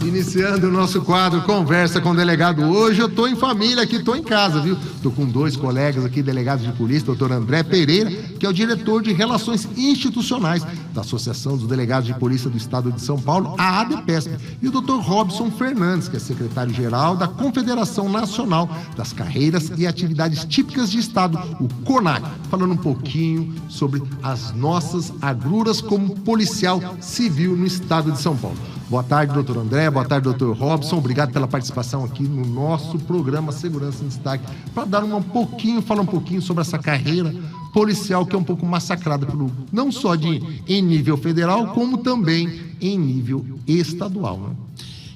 Iniciando o nosso quadro Conversa com o Delegado. Hoje eu estou em família aqui, estou em casa, viu? Estou com dois colegas aqui, delegados de polícia, doutor André Pereira, que é o diretor de Relações Institucionais da Associação dos Delegados de Polícia do Estado de São Paulo, a ADPESP, e o doutor Robson Fernandes, que é secretário-geral da Confederação Nacional das Carreiras e Atividades Típicas de Estado, o CONAC, falando um pouquinho sobre as nossas agruras como policial civil no Estado de São Paulo. Boa tarde, doutor André. Boa tarde, doutor Robson. Obrigado pela participação aqui no nosso programa Segurança em Destaque, para falar um pouquinho sobre essa carreira policial que é um pouco massacrada não só em nível federal, como também em nível estadual, né?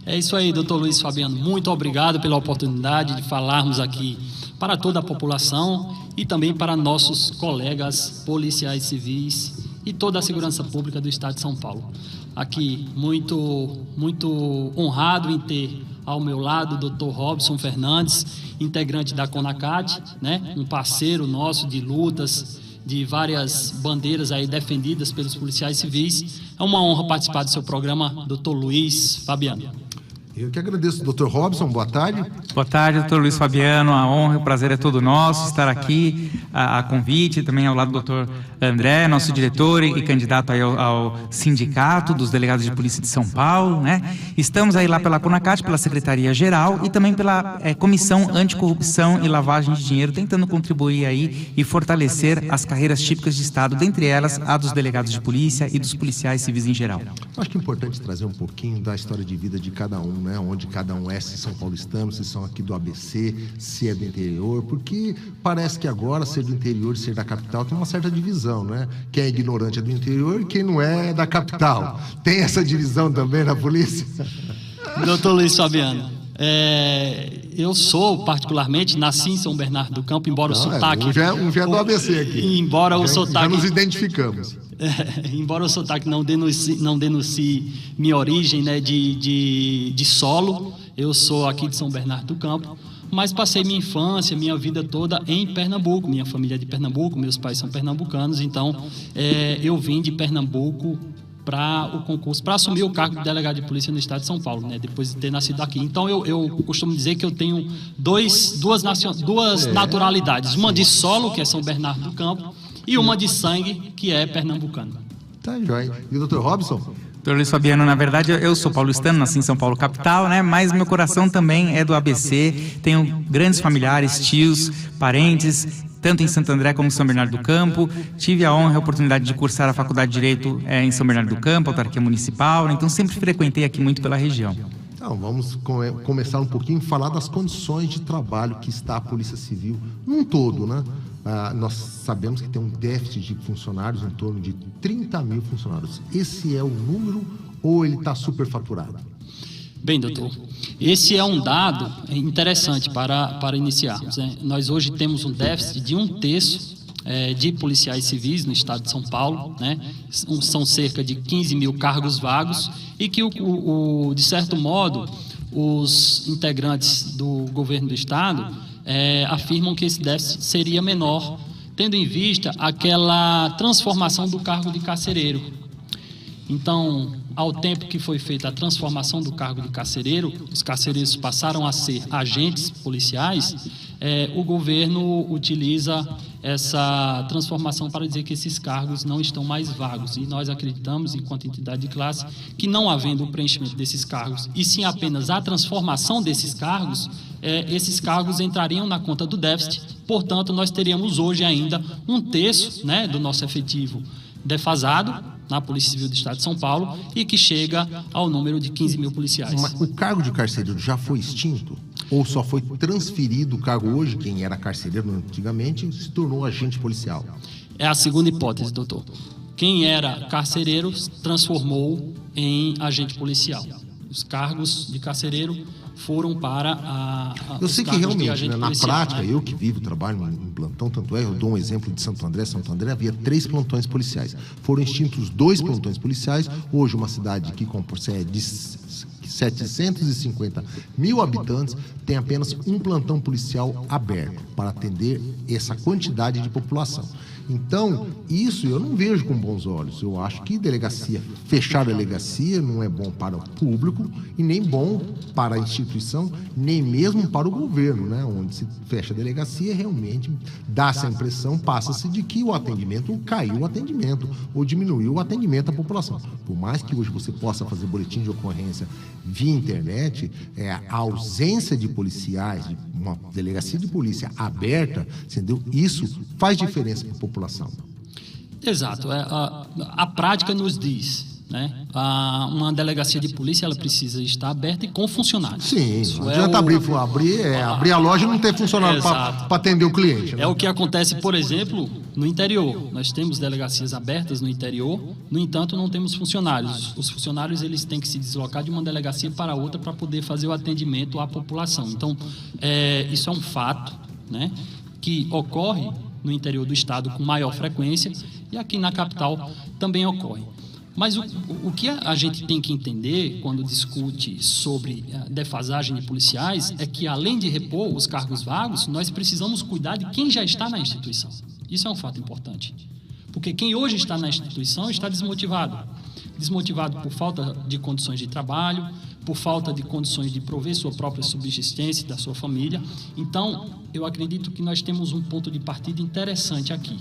É isso aí, doutor Luiz Fabiano. Muito obrigado pela oportunidade de falarmos aqui para toda a população e também para nossos colegas policiais civis e toda a segurança pública do Estado de São Paulo. Aqui, muito honrado em ter ao meu lado o doutor Robson Fernandes, integrante da CONACAT, né? Um parceiro nosso de lutas, de várias bandeiras aí defendidas pelos policiais civis. É uma honra participar do seu programa, doutor Luiz Fabiano. Eu que agradeço, doutor Robson, boa tarde. Boa tarde, doutor Luiz Fabiano, a honra e o prazer é todo nosso estar aqui, a convite, também ao lado do doutor André, nosso diretor e candidato aí ao Sindicato dos Delegados de Polícia de São Paulo, né? Estamos aí lá pela CONACAT, pela Secretaria-Geral e também pela Comissão Anticorrupção e Lavagem de Dinheiro, tentando contribuir aí e fortalecer as carreiras típicas de Estado, dentre elas a dos delegados de polícia e dos policiais civis em geral. Acho que é importante trazer um pouquinho da história de vida de cada um, né? Onde cada um é, se são paulistanos, se são aqui do ABC, se é do interior, porque parece que agora ser do interior e ser da capital tem uma certa divisão, né? Quem é ignorante é do interior e quem não é da capital. Tem essa divisão também na polícia? Doutor Luiz Fabiano, eu sou, particularmente, nasci em São Bernardo do Campo, embora o sotaque... Um já é do ABC aqui. Embora o sotaque... Já nos identificamos. Embora o sotaque não denuncie minha origem, né, de solo, eu sou aqui de São Bernardo do Campo, mas passei minha infância, minha vida toda em Pernambuco. Minha família é de Pernambuco, meus pais são pernambucanos, então eu vim de Pernambuco para o concurso, para assumir o cargo de delegado de polícia no Estado de São Paulo, né, depois de ter nascido aqui. Então eu costumo dizer que eu tenho duas naturalidades, uma de solo, que é São Bernardo do Campo, e uma de sangue, que é pernambucano. Tá joia. E o doutor Robson? Doutor Luiz Fabiano, na verdade, eu sou paulistano, nasci em São Paulo, capital, né? Mas meu coração também é do ABC. Tenho grandes familiares, tios, parentes, tanto em Santo André como em São Bernardo do Campo. Tive a honra e a oportunidade de cursar a Faculdade de Direito em São Bernardo do Campo, autarquia municipal, né? Então sempre frequentei aqui muito pela região. Então, vamos começar um pouquinho a falar das condições de trabalho que está a Polícia Civil num todo, né? Nós sabemos que tem um déficit de funcionários, em torno de 30 mil funcionários. Esse é o número ou ele está superfaturado? Bem, doutor, esse é um dado interessante para iniciarmos, né? Nós hoje temos um déficit de 1/3 de policiais civis no Estado de São Paulo, né? São cerca de 15 mil cargos vagos e que, de certo modo, os integrantes do governo do Estado afirmam que esse déficit seria menor, tendo em vista aquela transformação do cargo de carcereiro. Então, ao tempo que foi feita a transformação do cargo de carcereiro, os carcereiros passaram a ser agentes policiais, o governo utiliza essa transformação para dizer que esses cargos não estão mais vagos. E nós acreditamos, enquanto entidade de classe, que não havendo o preenchimento desses cargos, e sim apenas a transformação desses cargos, esses cargos entrariam na conta do déficit. Portanto, nós teríamos hoje ainda 1/3, né, do nosso efetivo defasado na Polícia Civil do Estado de São Paulo e que chega ao número de 15 mil policiais. Mas o cargo de carcereiro já foi extinto? Ou só foi transferido o cargo hoje, quem era carcereiro antigamente, se tornou agente policial? É a segunda hipótese, doutor. Quem era carcereiro transformou em agente policial. Os cargos de carcereiro foram para eu sei que realmente, né, na prática, eu que vivo, trabalho em plantão, tanto é, eu dou um exemplo de Santo André. Santo André havia 3 plantões policiais. Foram extintos 2 plantões policiais. Hoje, uma cidade que é de 750 mil habitantes, tem apenas um plantão policial aberto para atender essa quantidade de população. Então, isso eu não vejo com bons olhos. Eu acho que fechar a delegacia não é bom para o público e nem bom para a instituição, nem mesmo para o governo, né? Onde se fecha a delegacia, realmente dá essa impressão, passa-se de que o atendimento caiu o atendimento ou diminuiu o atendimento à população. Por mais que hoje você possa fazer boletim de ocorrência via internet, a ausência de policiais, de uma delegacia de polícia aberta, entendeu? Isso faz diferença para a população. Exato. A prática nos diz, né? Uma delegacia de polícia, ela precisa estar aberta e com funcionários. Sim, não adianta abrir a loja e não ter funcionário para atender o cliente. Né? É o que acontece, por exemplo, no interior. Nós temos delegacias abertas no interior, no entanto, não temos funcionários. Os funcionários, eles têm que se deslocar de uma delegacia para outra para poder fazer o atendimento à população. Então, isso é um fato, né, que ocorre no interior do estado com maior frequência e aqui na capital também ocorre. Mas o que a gente tem que entender quando discute sobre a defasagem de policiais é que, além de repor os cargos vagos, nós precisamos cuidar de quem já está na instituição. Isso é um fato importante. Porque quem hoje está na instituição está desmotivado. Desmotivado por falta de condições de trabalho, por falta de condições de prover sua própria subsistência e da sua família. Então, eu acredito que nós temos um ponto de partida interessante aqui.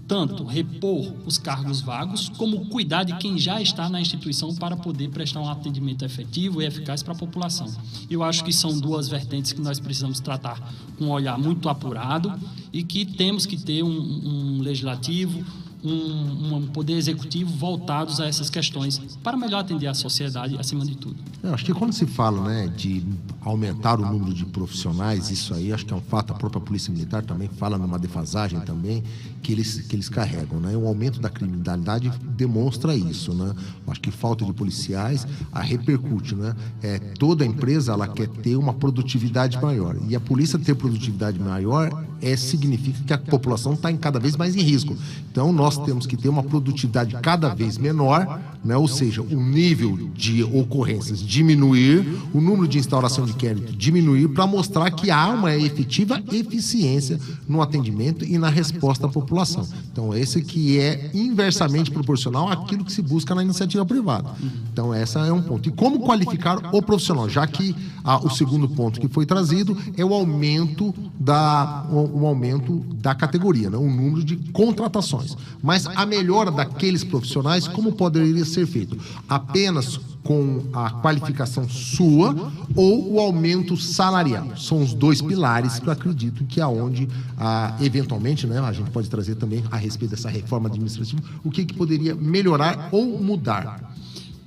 Tanto repor os cargos vagos, como cuidar de quem já está na instituição para poder prestar um atendimento efetivo e eficaz para a população. Eu acho que são duas vertentes que nós precisamos tratar com um olhar muito apurado e que temos que ter um legislativo, um poder executivo voltados a essas questões para melhor atender a sociedade acima de tudo. Eu acho que quando se fala, né, de aumentar o número de profissionais, isso aí acho que é um fato. A própria Polícia Militar também fala numa defasagem também que eles carregam, né? O aumento da criminalidade demonstra isso, né? Eu acho que falta de policiais repercute, né? Toda empresa ela quer ter uma produtividade maior e a polícia ter produtividade maior significa que a população está cada vez mais em risco. Então nós temos que ter uma produtividade cada vez menor, né? Ou seja, o nível de ocorrências diminuir, o número de instauração de inquérito diminuir, para mostrar que há uma efetiva eficiência no atendimento e na resposta à população. Então, esse que é inversamente proporcional àquilo que se busca na iniciativa privada. Então, esse é um ponto. E como qualificar o profissional? Já que o segundo ponto que foi trazido é o aumento da categoria, né? O número de contratações. Mas a melhora daqueles profissionais, como poderia ser feito? Apenas com a qualificação sua ou o aumento salarial. São os dois pilares que eu acredito que é onde, eventualmente, né, a gente pode trazer também a respeito dessa reforma administrativa, o que poderia melhorar ou mudar.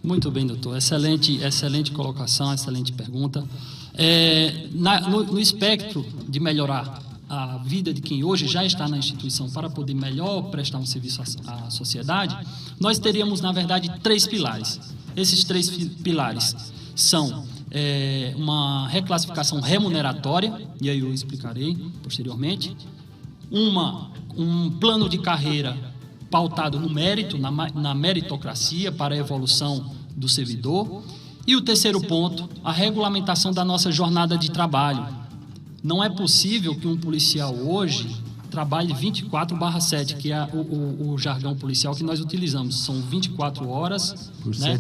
Muito bem, doutor. Excelente colocação, excelente pergunta. No espectro de melhorar a vida de quem hoje já está na instituição para poder melhor prestar um serviço à sociedade, nós teríamos, na verdade, 3 pilares. Esses 3 pilares são uma reclassificação remuneratória, e aí eu explicarei posteriormente, um plano de carreira pautado no mérito, na meritocracia para a evolução do servidor, e o terceiro ponto, a regulamentação da nossa jornada de trabalho. Não é possível que um policial hoje trabalhe 24/7, que é o jargão policial que nós utilizamos. São 24 horas por, né?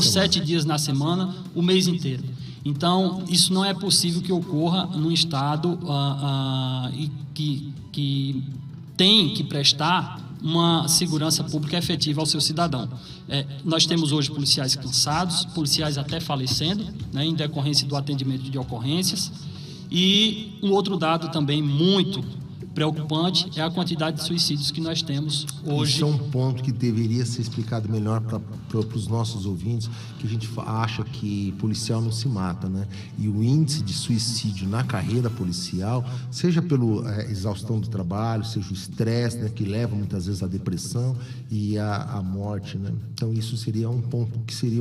7 dias na semana, o mês inteiro. Então, isso não é possível que ocorra num Estado que tem que prestar uma segurança pública efetiva ao seu cidadão. Nós temos hoje policiais cansados, policiais até falecendo, né, em decorrência do atendimento de ocorrências. E um outro dado também muito preocupante é a quantidade de suicídios que nós temos hoje. Isso é um ponto que deveria ser explicado melhor para os nossos ouvintes, que a gente acha que policial não se mata, né? E o índice de suicídio na carreira policial, seja pela exaustão do trabalho, seja o estresse, né, que leva muitas vezes à depressão e à morte, né? Então isso seria um ponto que seria...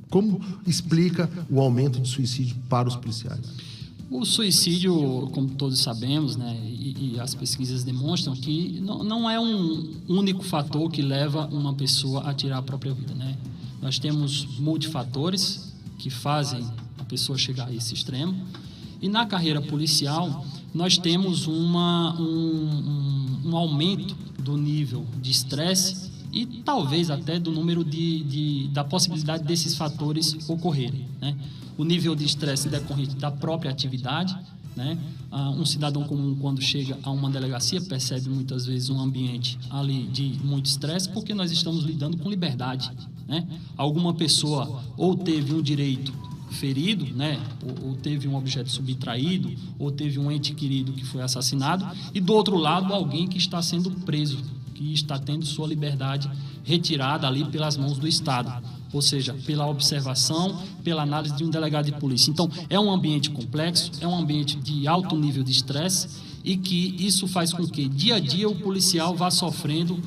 Como explica o aumento de suicídio para os policiais? O suicídio, como todos sabemos, né, e as pesquisas demonstram que não é um único fator que leva uma pessoa a tirar a própria vida, né? Nós temos multifatores que fazem a pessoa chegar a esse extremo. E na carreira policial, nós temos um aumento do nível de estresse e talvez até do número da possibilidade desses fatores ocorrerem, né? O nível de estresse decorrente da própria atividade, né? Um cidadão comum, quando chega a uma delegacia, percebe muitas vezes um ambiente ali de muito estresse, porque nós estamos lidando com liberdade, né? Alguma pessoa ou teve um direito ferido, né? Ou teve um objeto subtraído, ou teve um ente querido que foi assassinado, e do outro lado alguém que está sendo preso, que está tendo sua liberdade retirada ali pelas mãos do Estado, ou seja, pela observação, pela análise de um delegado de polícia. Então, é um ambiente complexo, é um ambiente de alto nível de estresse, e que isso faz com que, dia a dia, o policial vá sofrendo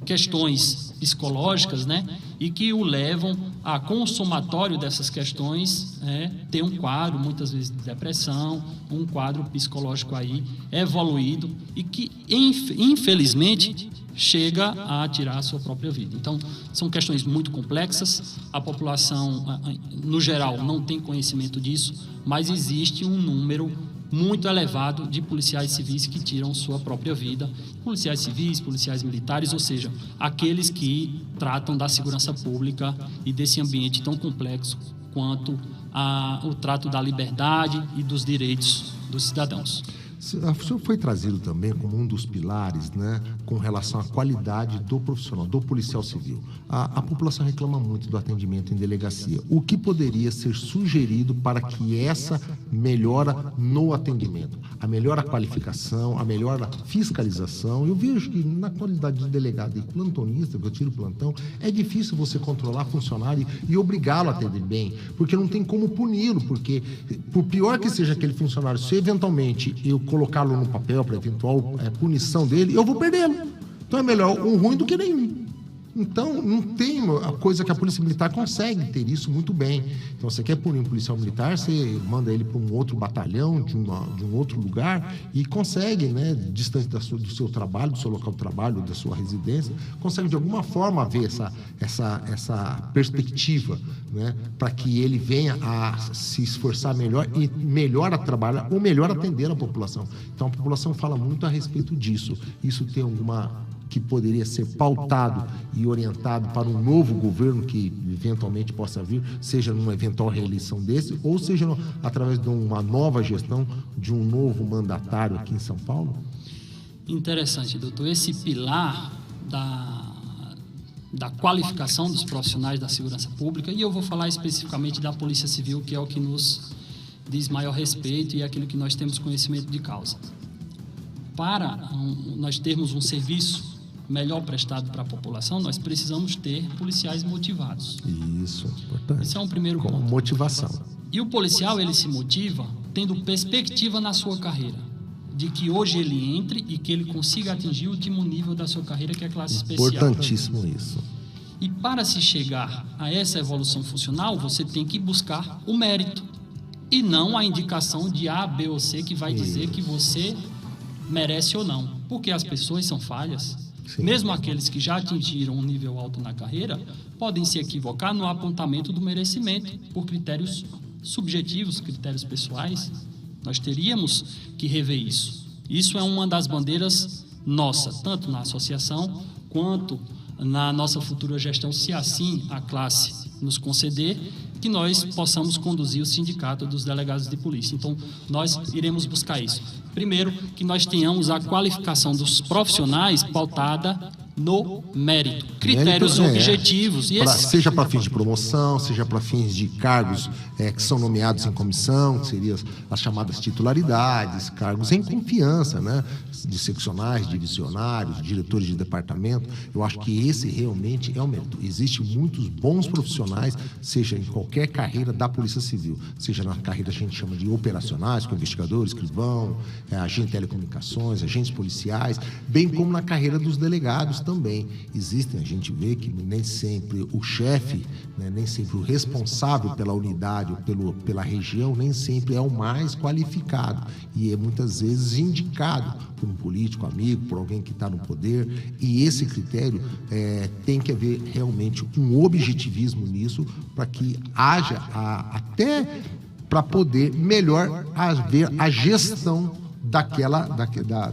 questões psicológicas, né? E que o levam a, com o somatório dessas questões, ter um quadro, muitas vezes, de depressão, um quadro psicológico aí evoluído e que, infelizmente, chega a tirar a sua própria vida. Então, são questões muito complexas, a população, no geral, não tem conhecimento disso, mas existe um número muito elevado de policiais civis que tiram sua própria vida, policiais civis, policiais militares, ou seja, aqueles que tratam da segurança pública e desse ambiente tão complexo quanto o trato da liberdade e dos direitos dos cidadãos. O senhor foi trazido também como um dos pilares, né, com relação à qualidade do profissional, do policial civil. A população reclama muito do atendimento em delegacia. O que poderia ser sugerido para que essa melhora no atendimento, a melhor qualificação, a melhor fiscalização? Eu vejo que na qualidade de delegado e plantonista, que eu tiro plantão, é difícil você controlar funcionário e obrigá-lo a atender bem, porque não tem como puni-lo, porque por pior que seja aquele funcionário, se eventualmente eu colocá-lo no papel para eventual punição dele, eu vou perdê-lo. Então é melhor um ruim do que nenhum. Então, não tem a coisa que a Polícia Militar consegue ter isso muito bem. Então, você quer punir um policial militar, você manda ele para um outro batalhão, de um outro lugar, e consegue, né, distante do seu trabalho, do seu local de trabalho, da sua residência, consegue de alguma forma ver essa perspectiva, né, para que ele venha a se esforçar melhor e melhor a trabalhar ou melhor atender a população. Então, a população fala muito a respeito disso. Isso tem alguma que poderia ser pautado e orientado para um novo governo que eventualmente possa vir, seja numa eventual reeleição desse, ou seja através de uma nova gestão de um novo mandatário aqui em São Paulo? Interessante, doutor. Esse pilar da qualificação dos profissionais da segurança pública, e eu vou falar especificamente da Polícia Civil, que é o que nos diz maior respeito e é aquilo que nós temos conhecimento de causa. Para nós termos um serviço melhor prestado para a população, nós precisamos ter policiais motivados. Isso, importante. Esse é um primeiro ponto. Com motivação. E o policial, ele se motiva tendo perspectiva na sua carreira, de que hoje ele entre e que ele consiga atingir o último nível da sua carreira, que é a classe especial. Importantíssimo isso. E para se chegar a essa evolução funcional, você tem que buscar o mérito e não a indicação de A, B ou C que vai dizer que você merece ou não, porque as pessoas são falhas. Sim. Mesmo aqueles que já atingiram um nível alto na carreira podem se equivocar no apontamento do merecimento por critérios subjetivos, critérios pessoais. Nós teríamos que rever isso. Isso é uma das bandeiras nossa, tanto na associação quanto na nossa futura gestão, se assim a classe nos conceder, que nós possamos conduzir o sindicato dos delegados de polícia. Então, nós iremos buscar isso. Primeiro, que nós tenhamos a qualificação dos profissionais pautada no mérito, critérios objetivos. E seja para fins de promoção, seja para fins de cargos que são nomeados em comissão, que seriam as chamadas titularidades, cargos em confiança, né, de seccionais, divisionários, diretores de departamento. Eu acho que esse realmente é o mérito. Existem muitos bons profissionais, seja em qualquer carreira da Polícia Civil, seja na carreira que a gente chama de operacionais, com investigador, escrivão, agente de telecomunicações, agentes policiais, bem como na carreira dos delegados também. Existem, a gente vê que nem sempre o chefe, né, nem sempre o responsável pela unidade ou pela região, nem sempre é o mais qualificado e é muitas vezes indicado por um político amigo, por alguém que está no poder, e esse critério tem que haver realmente um objetivismo nisso para que haja até para poder melhor haver a gestão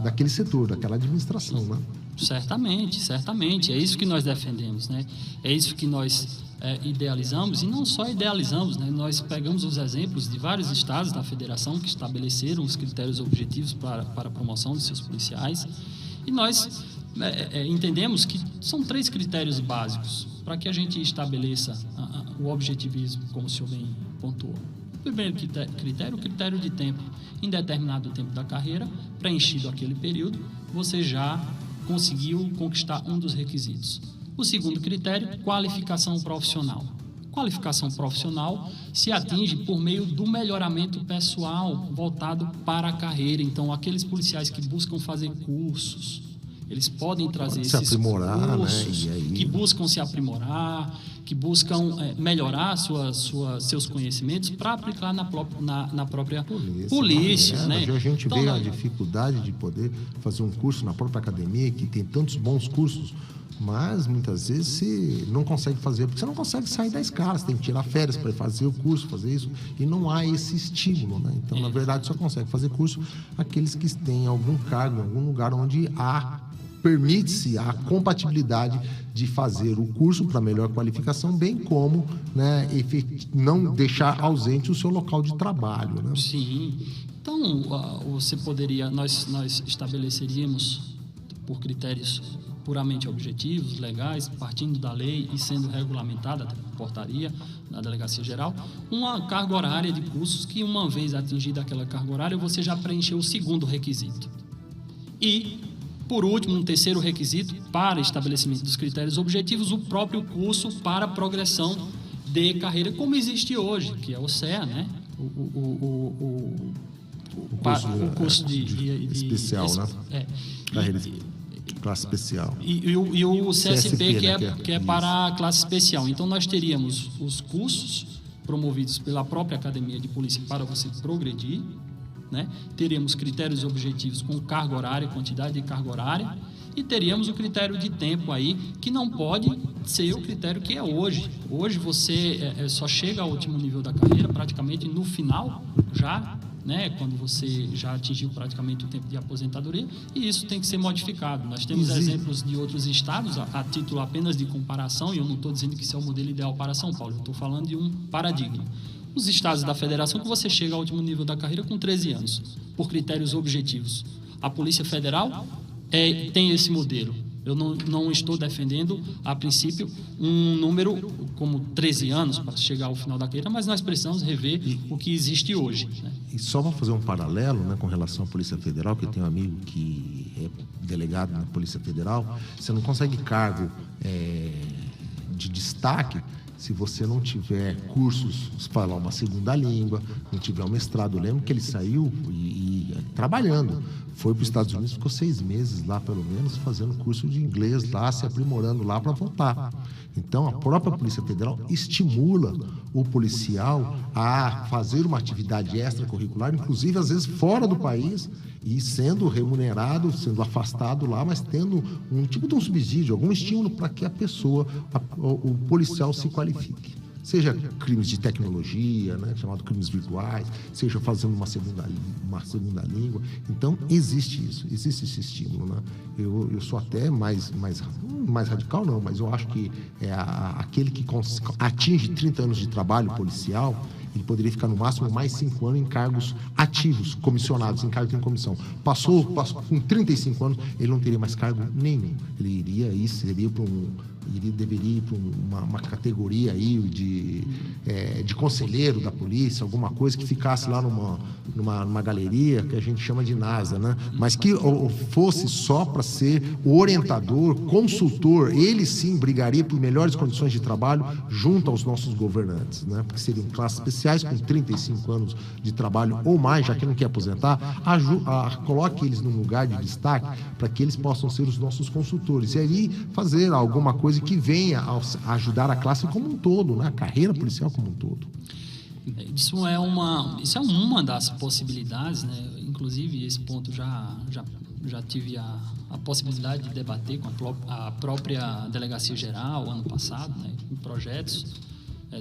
daquele setor, daquela administração, né? Certamente. É isso que nós defendemos, né? É isso que nós idealizamos, e não só idealizamos, né? Nós pegamos os exemplos de vários estados da federação que estabeleceram os critérios objetivos para a promoção de seus policiais, e nós entendemos que são 3 critérios básicos para que a gente estabeleça o objetivismo, como o senhor bem pontuou. O primeiro critério, o critério de tempo. Em determinado tempo da carreira, preenchido aquele período, você já conseguiu conquistar um dos requisitos. O segundo critério, qualificação profissional. Qualificação profissional se atinge por meio do melhoramento pessoal voltado para a carreira. Então, aqueles policiais que buscam fazer cursos, eles podem trazer esses cursos, né? Que buscam se aprimorar, que buscam melhorar seus conhecimentos para aplicar na própria polícia, né? A gente vê a dificuldade de poder fazer um curso na própria academia, que tem tantos bons cursos, mas muitas vezes você não consegue fazer, porque você não consegue sair da escala, você tem que tirar férias para fazer o curso, fazer isso, e não há esse estímulo, né? Então, na verdade, só consegue fazer curso aqueles que têm algum cargo, em algum lugar onde permite-se a compatibilidade de fazer o curso para melhor qualificação, bem como, né, não deixar ausente o seu local de trabalho, né? Sim. Então, você poderia, nós estabeleceríamos por critérios puramente objetivos, legais, partindo da lei e sendo regulamentada por portaria da Delegacia Geral, uma carga horária de cursos que, uma vez atingida aquela carga horária, você já preencheu o segundo requisito. E, por último, um terceiro requisito para estabelecimento dos critérios objetivos, o próprio curso para progressão de carreira, como existe hoje, que é o CEA, né? O curso de especial, né? Carreira classe especial. E o CSP, que é para a classe especial. Então, nós teríamos os cursos promovidos pela própria Academia de Polícia para você progredir, né? Teríamos critérios objetivos com carga horária, quantidade de carga horária, e teríamos o critério de tempo aí, que não pode ser o critério que é hoje. Hoje você só chega ao último nível da carreira praticamente no final, já, né, quando você já atingiu praticamente o tempo de aposentadoria, e isso tem que ser modificado. Nós temos exemplos de outros estados, a título apenas de comparação, e eu não estou dizendo que isso é o modelo ideal para São Paulo, eu estou falando de um paradigma. Os estados da federação, que você chega ao último nível da carreira com 13 anos, por critérios objetivos. A Polícia Federal tem esse modelo. Eu não estou defendendo, a princípio, um número como 13 anos para chegar ao final da carreira, mas nós precisamos rever o que existe hoje, né? E só para fazer um paralelo, né, com relação à Polícia Federal, que eu tenho um amigo que é delegado na Polícia Federal, você não consegue cargo de destaque se você não tiver cursos, falar uma segunda língua, não tiver um mestrado. Eu lembro que ele saiu e trabalhando. Foi para os Estados Unidos, ficou 6 meses lá, pelo menos, fazendo curso de inglês lá, se aprimorando lá para voltar. Então, a própria Polícia Federal estimula o policial a fazer uma atividade extracurricular, inclusive, às vezes, fora do país, e sendo remunerado, sendo afastado lá, mas tendo um tipo de um subsídio, algum estímulo para que a pessoa, o policial se qualifique. Seja crimes de tecnologia, né, chamado crimes virtuais, seja fazendo uma segunda língua. Então, existe isso, existe esse estímulo, né? Eu sou até mais radical, não, mas eu acho que aquele que atinge 30 anos de trabalho policial, ele poderia ficar no máximo mais 5 anos em cargos ativos, comissionados, em cargos em comissão. Passou com 35 anos, ele não teria mais cargo nenhum. Ele deveria ir para uma categoria aí de conselheiro da polícia, alguma coisa que ficasse lá numa galeria que a gente chama de NASA, né? Mas que fosse só para ser o orientador, consultor. Ele sim brigaria por melhores condições de trabalho junto aos nossos governantes, né? Porque seriam classes especiais com 35 anos de trabalho ou mais, já que não quer aposentar, coloque eles num lugar de destaque para que eles possam ser os nossos consultores e aí fazer alguma coisa que venha a ajudar a classe como um todo, né? A carreira policial como um todo. Isso é uma das possibilidades, né? Inclusive, esse ponto já tive a possibilidade de debater com a própria Delegacia Geral ano passado, né? Em projetos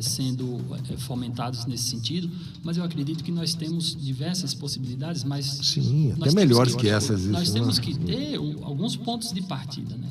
sendo fomentados nesse sentido, mas eu acredito que nós temos diversas possibilidades, mas sim, até melhores que essas. Nós temos que ter alguns pontos de partida, né?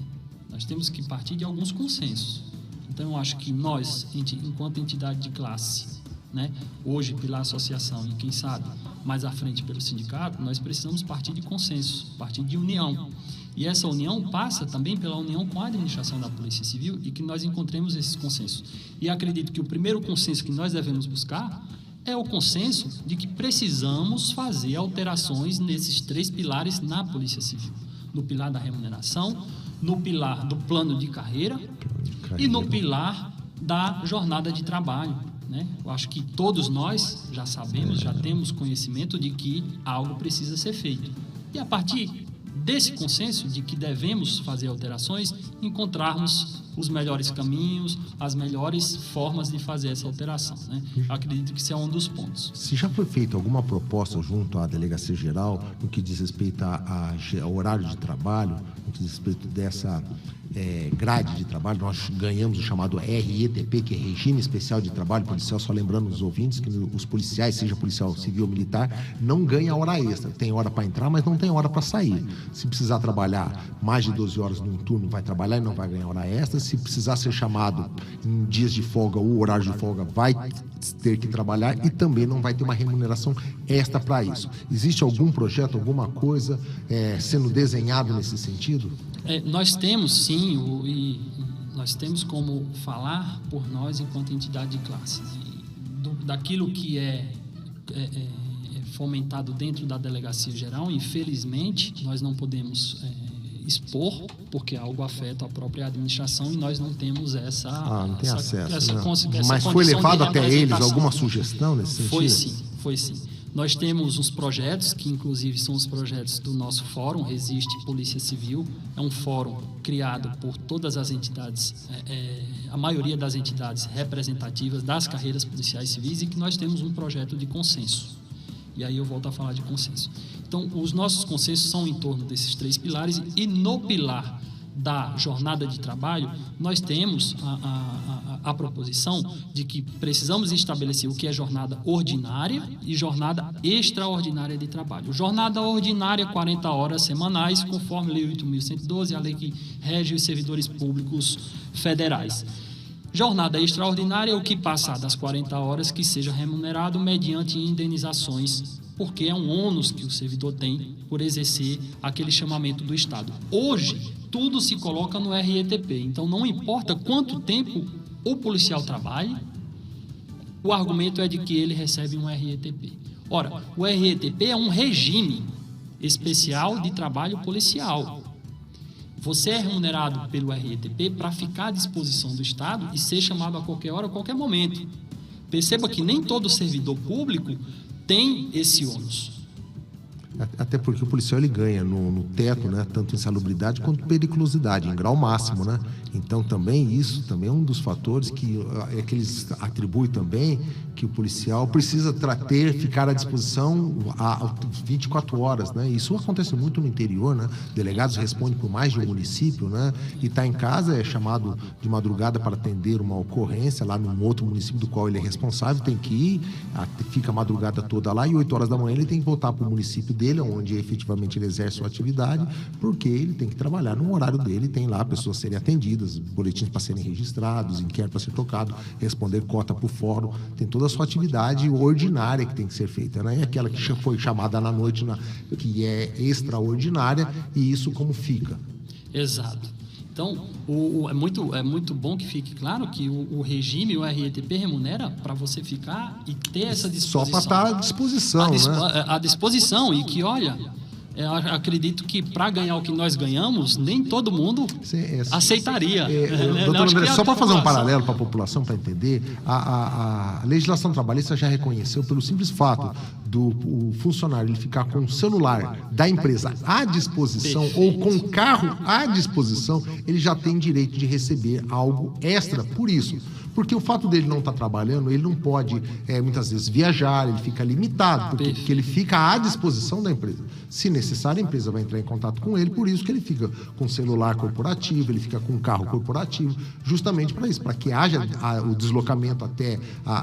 Nós temos que partir de alguns consensos. Então, eu acho que nós, enquanto entidade de classe, né, hoje pela associação e, quem sabe, mais à frente pelo sindicato, nós precisamos partir de consenso, partir de união. E essa união passa também pela união com a administração da Polícia Civil e que nós encontremos esses consensos. E acredito que o primeiro consenso que nós devemos buscar é o consenso de que precisamos fazer alterações nesses 3 pilares na Polícia Civil. No pilar da remuneração, no pilar do plano de carreira e no pilar da jornada de trabalho, né? Eu acho que todos nós já sabemos, já temos conhecimento de que algo precisa ser feito. E a partir desse consenso de que devemos fazer alterações, encontrarmos os melhores caminhos, as melhores formas de fazer essa alteração, né? Acredito que isso é um dos pontos. Se já foi feita alguma proposta junto à Delegacia Geral no que diz respeito ao horário de trabalho, no que diz respeito dessa grade de trabalho, nós ganhamos o chamado RETP, que é Regime Especial de Trabalho Policial, só lembrando os ouvintes que os policiais, seja policial civil ou militar, não ganha hora extra. Tem hora para entrar, mas não tem hora para sair. Se precisar trabalhar mais de 12 horas num turno, vai trabalhar e não vai ganhar hora extra. Se precisar ser chamado em dias de folga ou horário de folga, vai ter que trabalhar e também não vai ter uma remuneração extra para isso. Existe algum projeto, alguma coisa sendo desenhado nesse sentido? Nós temos, sim, e nós temos como falar por nós enquanto entidade de classe. Daquilo que é fomentado dentro da Delegacia Geral, infelizmente, nós não podemos expor, porque algo afeta a própria administração e nós não temos essa acesso. Mas foi levado até eles alguma sugestão nesse sentido? Foi sim. Nós temos uns projetos, que inclusive são os projetos do nosso fórum, Resiste Polícia Civil. É um fórum criado por todas as entidades, a maioria das entidades representativas das carreiras policiais civis, e que nós temos um projeto de consenso. E aí eu volto a falar de consenso. Então, os nossos consensos são em torno desses 3 pilares, e no pilar da jornada de trabalho, nós temos a proposição de que precisamos estabelecer o que é jornada ordinária e jornada extraordinária de trabalho. Jornada ordinária, 40 horas semanais, conforme a Lei 8.112, a lei que rege os servidores públicos federais. Jornada extraordinária é o que passar das 40 horas que seja remunerado mediante indenizações, porque é um ônus que o servidor tem por exercer aquele chamamento do Estado. Hoje, tudo se coloca no RETP, então não importa quanto tempo o policial trabalhe, o argumento é de que ele recebe um RETP. Ora, o RETP é um regime especial de trabalho policial. Você é remunerado pelo RETP para ficar à disposição do Estado e ser chamado a qualquer hora, a qualquer momento. Perceba que nem todo servidor público tem esse ônus. Até porque o policial ele ganha no teto, né, tanto insalubridade quanto periculosidade, em grau máximo, né? Então também isso também é um dos fatores que eles atribuem também, que o policial precisa ficar à disposição a 24 horas, né? Isso acontece muito no interior, né? Delegados respondem por mais de um município, né? E está em casa, é chamado de madrugada para atender uma ocorrência lá num outro município do qual ele é responsável, tem que ir, fica a madrugada toda lá e 8 horas da manhã ele tem que voltar para o município dele, onde efetivamente ele exerce sua atividade, porque ele tem que trabalhar no horário dele, tem lá pessoas a serem atendidas, boletins para serem registrados, inquérito para ser tocado, responder cota para o fórum, tem toda a sua atividade ordinária que tem que ser feita, né? E aquela que foi chamada na noite, que é extraordinária, e isso como fica. Exato. Então, é muito bom que fique claro que o regime, o RETP, remunera para você ficar e ter essa disposição. Só para estar à disposição, né? À disposição, e que, olha, eu acredito que para ganhar o que nós ganhamos, nem todo mundo aceitaria. Doutor André, só para fazer um paralelo para a população, para entender, a legislação trabalhista já reconheceu, pelo simples fato do funcionário ele ficar com o celular da empresa à disposição, ou com o carro à disposição, ele já tem direito de receber algo extra por isso. Porque o fato dele não estar trabalhando, ele não pode, muitas vezes, viajar, ele fica limitado, porque ele fica à disposição da empresa. Se necessário, a empresa vai entrar em contato com ele, por isso que ele fica com celular corporativo, ele fica com carro corporativo, justamente para isso, para que haja o deslocamento até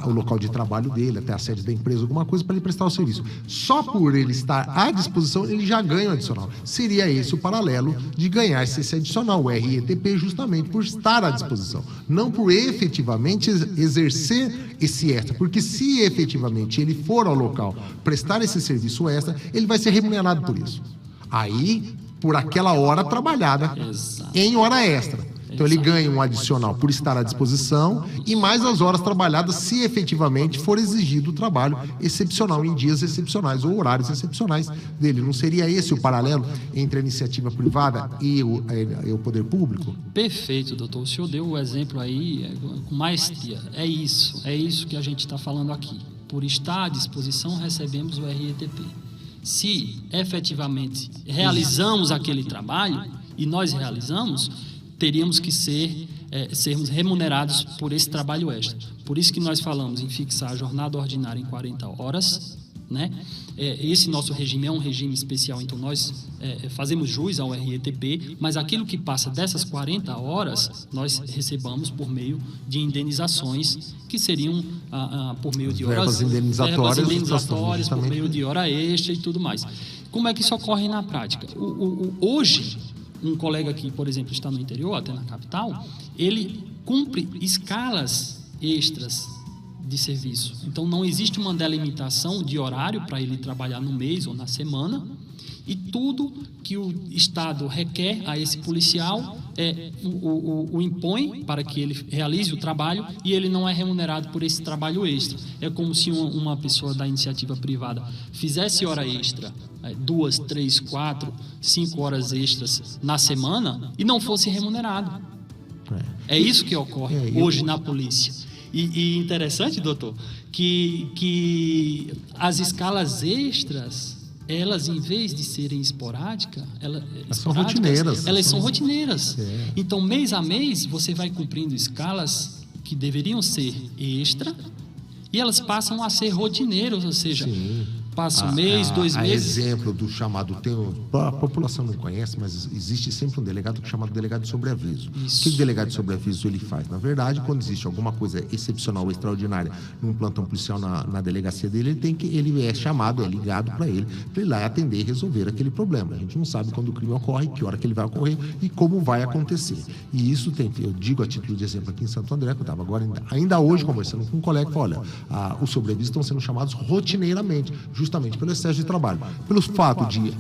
o local de trabalho dele, até a sede da empresa, alguma coisa para ele prestar o serviço. Só por ele estar à disposição, ele já ganha o adicional. Seria esse o paralelo de ganhar esse adicional, o RETP, justamente por estar à disposição, não por efetivamente exercer esse extra, porque se efetivamente ele for ao local prestar esse serviço extra, ele vai ser remunerado por isso. Aí, por aquela hora trabalhada em hora extra. Então ele ganha um adicional por estar à disposição e mais as horas trabalhadas se efetivamente for exigido o trabalho excepcional em dias excepcionais ou horários excepcionais dele. Não seria esse o paralelo entre a iniciativa privada e o poder público? Perfeito, doutor. O senhor deu o exemplo aí com maestria. É isso que a gente está falando aqui. Por estar à disposição, recebemos o RETP. Se efetivamente realizamos aquele trabalho, e nós realizamos, teríamos que sermos remunerados por esse trabalho extra. Por isso que nós falamos em fixar a jornada ordinária em 40 horas, né? Esse nosso regime é um regime especial, então nós fazemos jus ao RETP, mas aquilo que passa dessas 40 horas, nós recebamos por meio de indenizações, que seriam por meio de horas... Verbas indenizatórias, por meio de hora extra e tudo mais. Como é que isso ocorre na prática? Hoje, um colega que, por exemplo, está no interior, até na capital, ele cumpre escalas extras de serviço. Então, não existe uma delimitação de horário para ele trabalhar no mês ou na semana, e tudo que o Estado requer a esse policial o impõe para que ele realize o trabalho e ele não é remunerado por esse trabalho extra. É como se uma pessoa da iniciativa privada fizesse hora extra, 2, 3, 4, 5 horas extras na semana e não fosse remunerado. É isso que ocorre hoje na polícia. E interessante, doutor, que as escalas extras, elas, em vez de serem esporádicas, elas são rotineiras. Elas são rotineiras. Então, mês a mês, você vai cumprindo escalas que deveriam ser extra e elas passam a ser rotineiras, ou seja... Passa um mês, 2 meses. Exemplo do chamado, a população não conhece, mas existe sempre um delegado chamado delegado de sobreaviso. Isso. O que o delegado de sobreaviso ele faz? Na verdade, quando existe alguma coisa excepcional ou extraordinária num plantão policial na delegacia dele, ele é chamado, é ligado para ele ir lá atender e resolver aquele problema. A gente não sabe quando o crime ocorre, que hora que ele vai ocorrer e como vai acontecer. E isso eu digo a título de exemplo aqui em Santo André, que eu estava agora, ainda hoje, conversando com um colega, olha, os sobreavisos estão sendo chamados rotineiramente, justamente pelo excesso de trabalho. Pelo fato de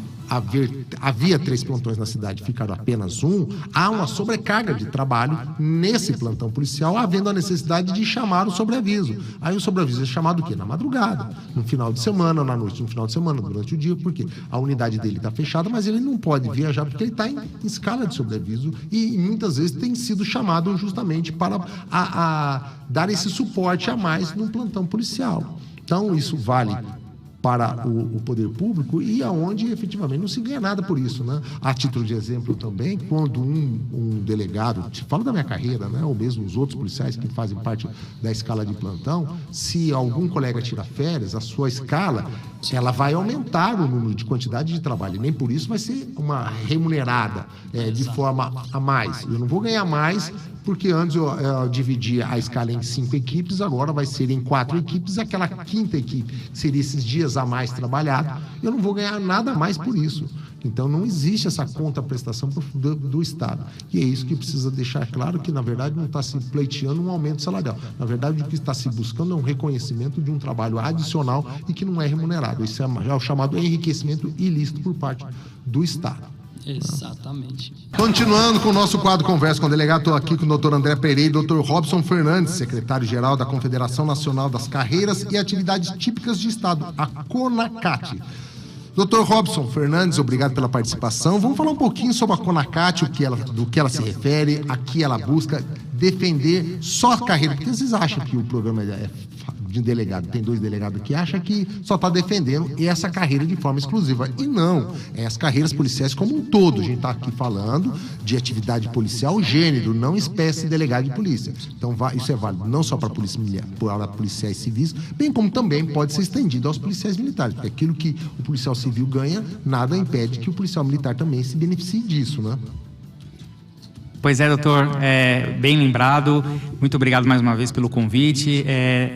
havia 3 plantões na cidade, ficaram apenas 1, há uma sobrecarga de trabalho nesse plantão policial, havendo a necessidade de chamar o sobreaviso. Aí o sobreaviso é chamado o quê? Na madrugada, no final de semana, ou na noite, no final de semana, durante o dia, porque a unidade dele está fechada, mas ele não pode viajar porque ele está em escala de sobreaviso e muitas vezes tem sido chamado justamente para dar esse suporte a mais no plantão policial. Então, isso vale para o poder público e aonde efetivamente não se ganha nada por isso, né? A título de exemplo também, quando um delegado, falo da minha carreira, né? Ou mesmo os outros policiais que fazem parte da escala de plantão, se algum colega tira férias, a sua escala, ela vai aumentar o número de quantidade de trabalho, e nem por isso vai ser uma remunerada de forma a mais. Eu não vou ganhar mais porque antes eu dividia a escala em 5 equipes, agora vai ser em 4 equipes, aquela 5ª equipe seria esses dias a mais trabalhado, eu não vou ganhar nada mais por isso. Então não existe essa contraprestação do Estado. E é isso que precisa deixar claro, que na verdade não está se pleiteando um aumento salarial. Na verdade o que está se buscando é um reconhecimento de um trabalho adicional e que não é remunerado. Isso é o chamado enriquecimento ilícito por parte do Estado. Exatamente. Continuando com o nosso quadro Conversa com o Delegado, estou aqui com o doutor André Pereira e o doutor Robson Fernandes, secretário-geral da Confederação Nacional das Carreiras e Atividades Típicas de Estado, a CONACAT. Doutor Robson Fernandes, obrigado pela participação. Vamos falar um pouquinho sobre a CONACAT, do que ela se refere, a que ela busca, defender só a carreira, porque vocês acham que o programa de delegado, tem 2 delegados que acham que só está defendendo essa carreira de forma exclusiva. E não, é as carreiras policiais como um todo. A gente está aqui falando de atividade policial gênero, não espécie de delegado de polícia. Então, isso é válido não só para policiais civis, bem como também pode ser estendido aos policiais militares, porque aquilo que o policial civil ganha, nada impede que o policial militar também se beneficie disso, né? Pois é, doutor, bem lembrado. Muito obrigado mais uma vez pelo convite.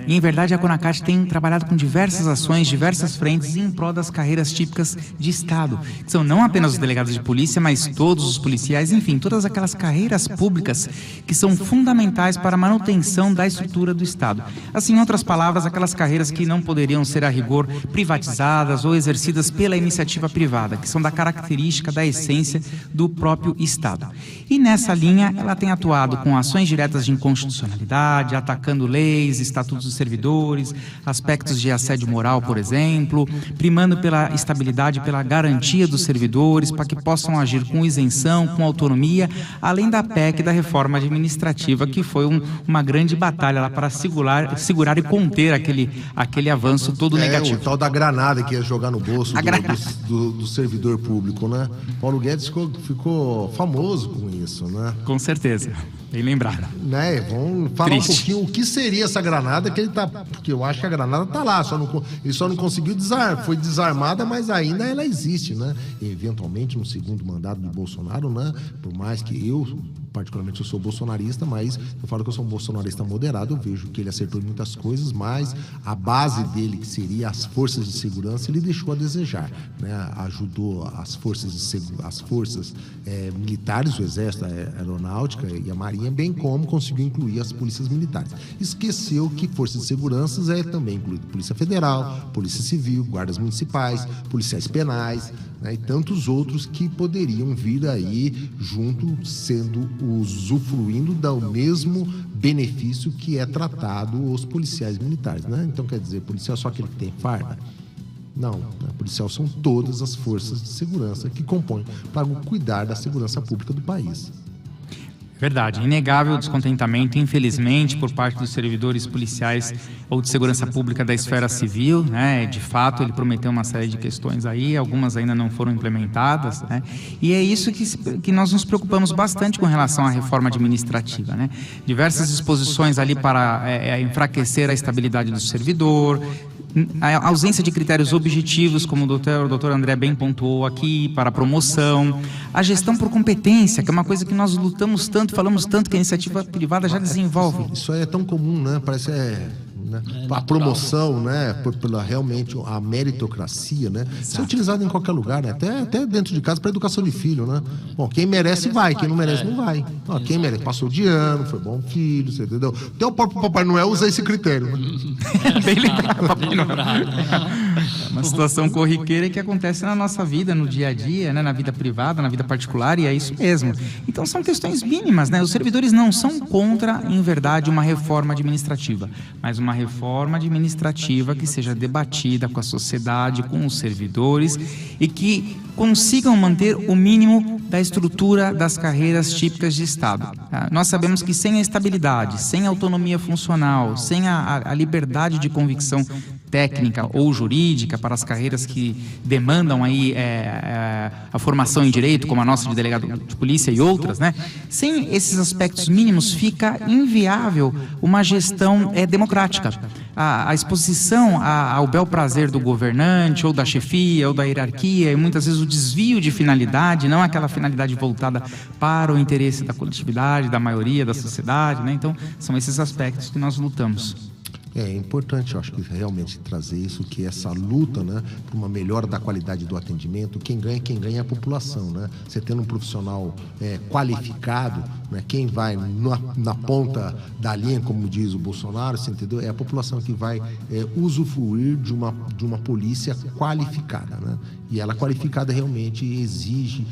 Em verdade, a CONACAT tem trabalhado com diversas ações, diversas frentes em prol das carreiras típicas de Estado. São não apenas os delegados de polícia, mas todos os policiais, enfim, todas aquelas carreiras públicas que são fundamentais para a manutenção da estrutura do Estado. Assim, em outras palavras, aquelas carreiras que não poderiam ser a rigor privatizadas ou exercidas pela iniciativa privada, que são da característica, da essência do próprio Estado. E nessa linha, ela tem atuado com ações diretas de inconstitucionalidade, atacando leis, estatutos dos servidores, aspectos de assédio moral, por exemplo, primando pela estabilidade, pela garantia dos servidores, para que possam agir com isenção, com autonomia, além da PEC da reforma administrativa, que foi uma grande batalha lá para segurar e conter aquele avanço todo negativo. O tal da granada que ia jogar no bolso do servidor público, né? Paulo Guedes ficou famoso com isso, né? Com certeza, bem lembrado. Né? Vamos falar um pouquinho o que seria essa granada, porque eu acho que a granada está lá, ele só não conseguiu foi desarmada, mas ainda ela existe, né? E, eventualmente, no segundo mandato do Bolsonaro, né? Por mais que particularmente eu sou bolsonarista, mas eu falo que eu sou um bolsonarista moderado, eu vejo que ele acertou em muitas coisas, mas a base dele, que seria as forças de segurança, ele deixou a desejar, né? Ajudou as forças militares, o Exército, a Aeronáutica e a Marinha, bem como conseguiu incluir as polícias militares. Esqueceu que forças de segurança também inclui Polícia Federal, Polícia Civil, guardas municipais, policiais penais, né? E tantos outros que poderiam vir aí junto, usufruindo do mesmo benefício que é tratado os policiais militares, né? Então, quer dizer, policial é só aquele que tem farda? Não, policial são todas as forças de segurança que compõem para cuidar da segurança pública do país. Verdade, inegável descontentamento, infelizmente, por parte dos servidores policiais ou de segurança pública da esfera civil, né? De fato, ele prometeu uma série de questões aí, algumas ainda não foram implementadas, né? E é isso que nós nos preocupamos bastante com relação à reforma administrativa, né? Diversas disposições ali para enfraquecer a estabilidade do servidor, a ausência de critérios objetivos, como o doutor André bem pontuou aqui, para a promoção, a gestão por competência, que é uma coisa que nós lutamos tanto, falamos tanto, que a iniciativa privada já desenvolve. Isso aí é tão comum, né? Parece a promoção, né? Pela realmente a meritocracia, né? Isso é utilizado em qualquer lugar, né? Até dentro de casa para educação de filho, né? Bom, quem merece vai, quem não merece não vai. Ó, quem merece passou de ano, foi bom filho, você entendeu? Até o próprio Papai Noel usa esse critério. Bem lembrado, Papai Noel. É uma situação corriqueira que acontece na nossa vida, no dia a dia, né? Na vida privada, na vida particular, e é isso mesmo. Então são questões mínimas, né? Os servidores não são contra, em verdade, uma reforma administrativa, mas uma reforma administrativa que seja debatida com a sociedade, com os servidores e que consigam manter o mínimo da estrutura das carreiras típicas de Estado. Nós sabemos que sem a estabilidade, sem a autonomia funcional, sem a liberdade de convicção técnica ou jurídica para as carreiras que demandam aí a formação em direito, como a nossa de delegado de polícia e outras, né? Sem esses aspectos mínimos, fica inviável uma gestão democrática. A exposição ao bel prazer do governante, ou da chefia, ou da hierarquia, e muitas vezes o desvio de finalidade, não aquela finalidade voltada para o interesse da coletividade, da maioria da sociedade, né? Então, são esses aspectos que nós lutamos. É importante, eu acho que realmente trazer isso, que essa luta, né, por uma melhora da qualidade do atendimento, quem ganha é a população, né? Você tendo um profissional qualificado, né, quem vai na ponta da linha, como diz o Bolsonaro, você entendeu? É a população que vai usufruir de uma polícia qualificada, né? E ela qualificada realmente exige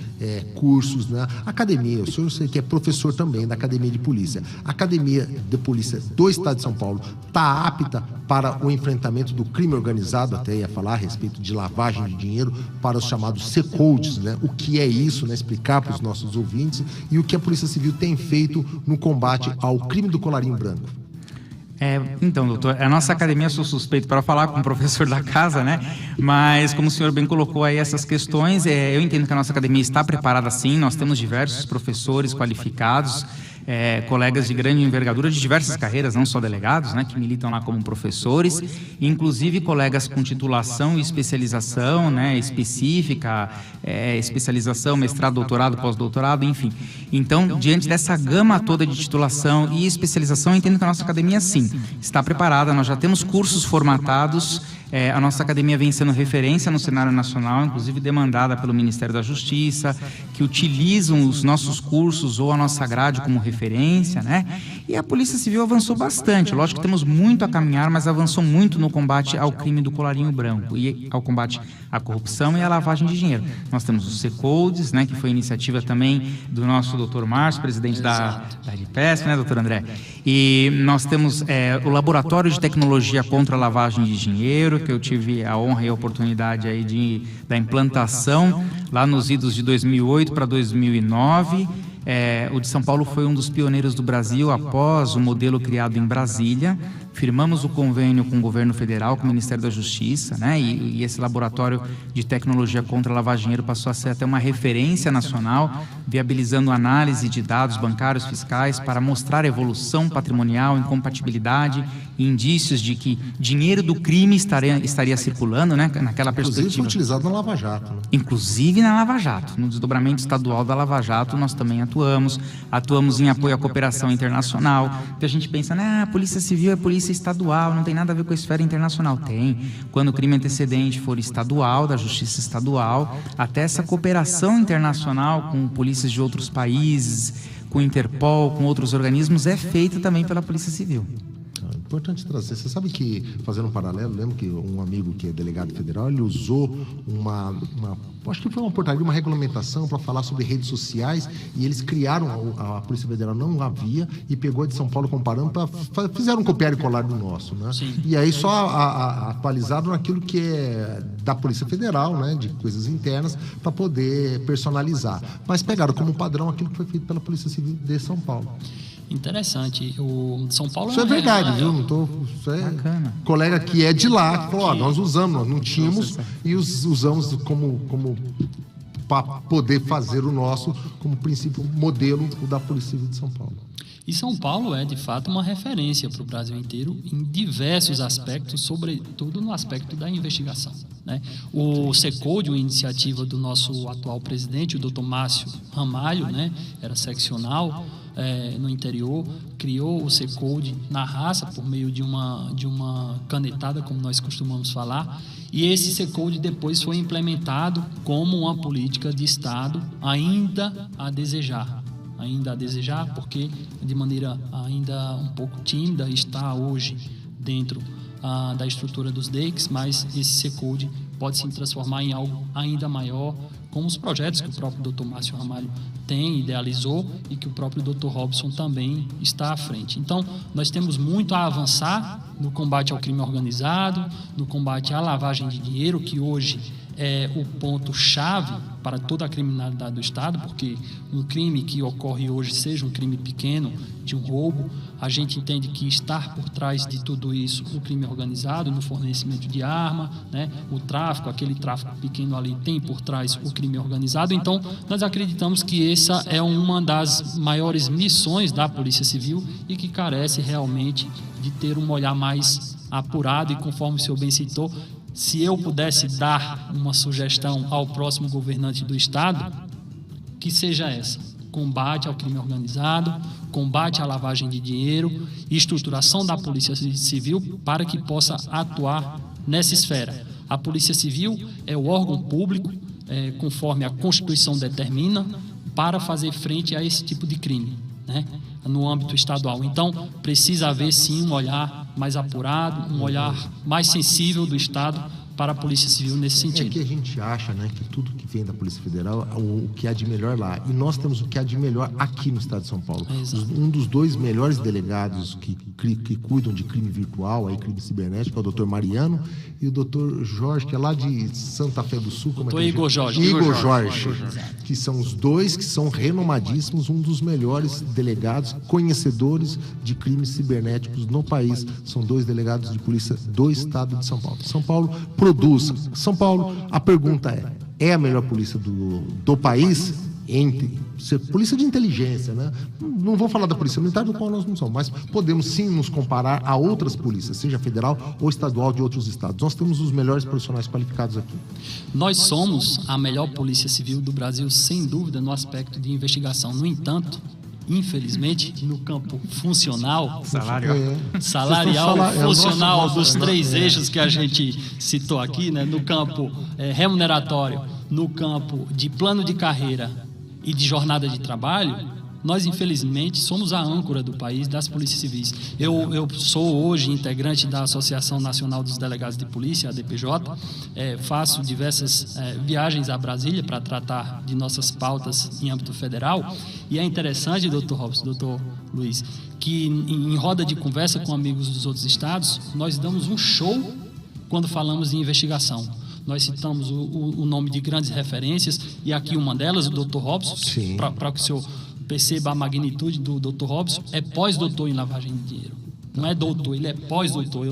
cursos na academia. O senhor que é professor também da Academia de Polícia. A Academia de Polícia do Estado de São Paulo está apta para o enfrentamento do crime organizado, até ia falar a respeito de lavagem de dinheiro, para os chamados C-Codes, né? O que é isso, né? Explicar para os nossos ouvintes, e o que a Polícia Civil tem feito no combate ao crime do colarinho branco. Então, doutor, a nossa academia, sou suspeito para falar com o professor da casa, né? Mas, como o senhor bem colocou aí essas questões, eu entendo que a nossa academia está preparada sim, nós temos diversos professores qualificados, colegas de grande envergadura de diversas carreiras, não só delegados, né, que militam lá como professores, inclusive colegas com titulação e especialização, né, específica, especialização, mestrado, doutorado, pós-doutorado, enfim. Então, diante dessa gama toda de titulação e especialização, eu entendo que a nossa academia, sim, está preparada, nós já temos cursos formatados. A nossa academia vem sendo referência no cenário nacional, inclusive demandada pelo Ministério da Justiça, que utilizam os nossos cursos ou a nossa grade como referência, né? E a Polícia Civil avançou bastante. Lógico que temos muito a caminhar, mas avançou muito no combate ao crime do colarinho branco e ao combate à corrupção e à lavagem de dinheiro. Nós temos os C-Codes, né, que foi iniciativa também do nosso doutor Márcio, presidente da LPESP, né, doutor André? E nós temos o Laboratório de Tecnologia contra a Lavagem de Dinheiro, que eu tive a honra e a oportunidade aí da implantação lá nos idos de 2008 para 2009. O de São Paulo foi um dos pioneiros do Brasil após o modelo criado em Brasília. Firmamos o convênio com o governo federal, com o Ministério da Justiça, né? E esse laboratório de tecnologia contra a lavagem de dinheiro passou a ser até uma referência nacional, viabilizando análise de dados bancários fiscais para mostrar evolução patrimonial, incompatibilidade e indícios de que dinheiro do crime estaria circulando, né? Naquela perspectiva. Inclusive foi utilizado na Lava Jato, né? Inclusive na Lava Jato. No desdobramento estadual da Lava Jato, nós também atuamos em apoio à cooperação internacional. Então a gente pensa, né, a Polícia Civil é polícia estadual, não tem nada a ver com a esfera internacional. Tem. Quando o crime antecedente for estadual, da Justiça Estadual, até essa cooperação internacional com polícias de outros países, com o Interpol, com outros organismos, é feita também pela Polícia Civil. Importante trazer. Você sabe que, fazendo um paralelo, lembro que um amigo que é delegado federal, ele usou acho que foi uma portaria, uma regulamentação para falar sobre redes sociais, e eles criaram, a Polícia Federal não havia, e pegou a de São Paulo comparando, fizeram um copiar e colar do nosso, né? Sim. E aí só atualizado naquilo que é da Polícia Federal, né, de coisas internas, para poder personalizar. Mas pegaram como padrão aquilo que foi feito pela Polícia Civil de São Paulo. Interessante. O São Paulo isso é verdade, viu? Não tô, isso é bacana. Colega que é de lá, que falou, nós usamos, nós não tínhamos, e usamos como para poder fazer o nosso como princípio, modelo da Polícia Civil de São Paulo. E São Paulo é, de fato, uma referência para o Brasil inteiro em diversos aspectos, sobretudo no aspecto da investigação, né? O C-Code, uma iniciativa do nosso atual presidente, o Dr. Márcio Ramalho, né? Era seccional no interior, criou o C-Code na raça por meio de uma canetada, como nós costumamos falar, e esse C-Code depois foi implementado como uma política de Estado ainda a desejar, porque de maneira ainda um pouco tímida está hoje dentro da estrutura dos DEICs, mas esse C-Code pode se transformar em algo ainda maior, como os projetos que o próprio Dr. Márcio Ramalho idealizou e que o próprio Dr. Robson também está à frente. Então, nós temos muito a avançar no combate ao crime organizado, no combate à lavagem de dinheiro, que hoje é o ponto-chave para toda a criminalidade do Estado, porque um crime que ocorre hoje, seja um crime pequeno, de um roubo, a gente entende que estar por trás de tudo isso o crime organizado, no fornecimento de arma, né, o tráfico, aquele tráfico pequeno ali tem por trás o crime organizado. Então, nós acreditamos que essa é uma das maiores missões da Polícia Civil e que carece realmente de ter um olhar mais apurado, e conforme o senhor bem citou, se eu pudesse dar uma sugestão ao próximo governante do Estado, que seja essa: combate ao crime organizado, combate à lavagem de dinheiro e estruturação da Polícia Civil para que possa atuar nessa esfera. A Polícia Civil é o órgão público, conforme a Constituição determina, para fazer frente a esse tipo de crime, né, no âmbito estadual. Então, precisa haver sim um olhar mais apurado, um olhar mais sensível do Estado para a Polícia Civil nesse sentido. É que a gente acha, né, que tudo que vem da Polícia Federal é o que há de melhor lá. E nós temos o que há de melhor aqui no estado de São Paulo. Um dos 2 melhores delegados que cuidam de crime virtual, aí, crime cibernético, é o doutor Mariano e o doutor Jorge, que é lá de Santa Fé do Sul. Doutor Igor Jorge. Igor Jorge, que são os 2 que são renomadíssimos, um dos melhores delegados, conhecedores de crimes cibernéticos no país. São 2 delegados de polícia do estado de São Paulo. São Paulo produz. São Paulo, a pergunta é a melhor polícia do país? Polícia de inteligência, né? Não vou falar da polícia militar, do qual nós não somos, mas podemos sim nos comparar a outras polícias, seja federal ou estadual de outros estados. Nós temos os melhores profissionais qualificados aqui. Nós somos a melhor polícia civil do Brasil, sem dúvida, no aspecto de investigação. No entanto, infelizmente, no campo funcional, salarial, funcional, dos 3 eixos que a gente citou aqui, né? No campo remuneratório, no campo de plano de carreira e de jornada de trabalho, nós, infelizmente, somos a âncora do país, das polícias civis. Eu sou hoje integrante da Associação Nacional dos Delegados de Polícia, a ADPJ, faço diversas viagens a Brasília para tratar de nossas pautas em âmbito federal, e é interessante, doutor Robson, doutor Luiz, que em roda de conversa com amigos dos outros estados, nós damos um show quando falamos em investigação. Nós citamos o nome de grandes referências, e aqui uma delas, o Dr. Robson, para que o senhor perceba a magnitude do Dr. Robson, é pós-doutor em lavagem de dinheiro. Não é doutor, ele é pós-doutor.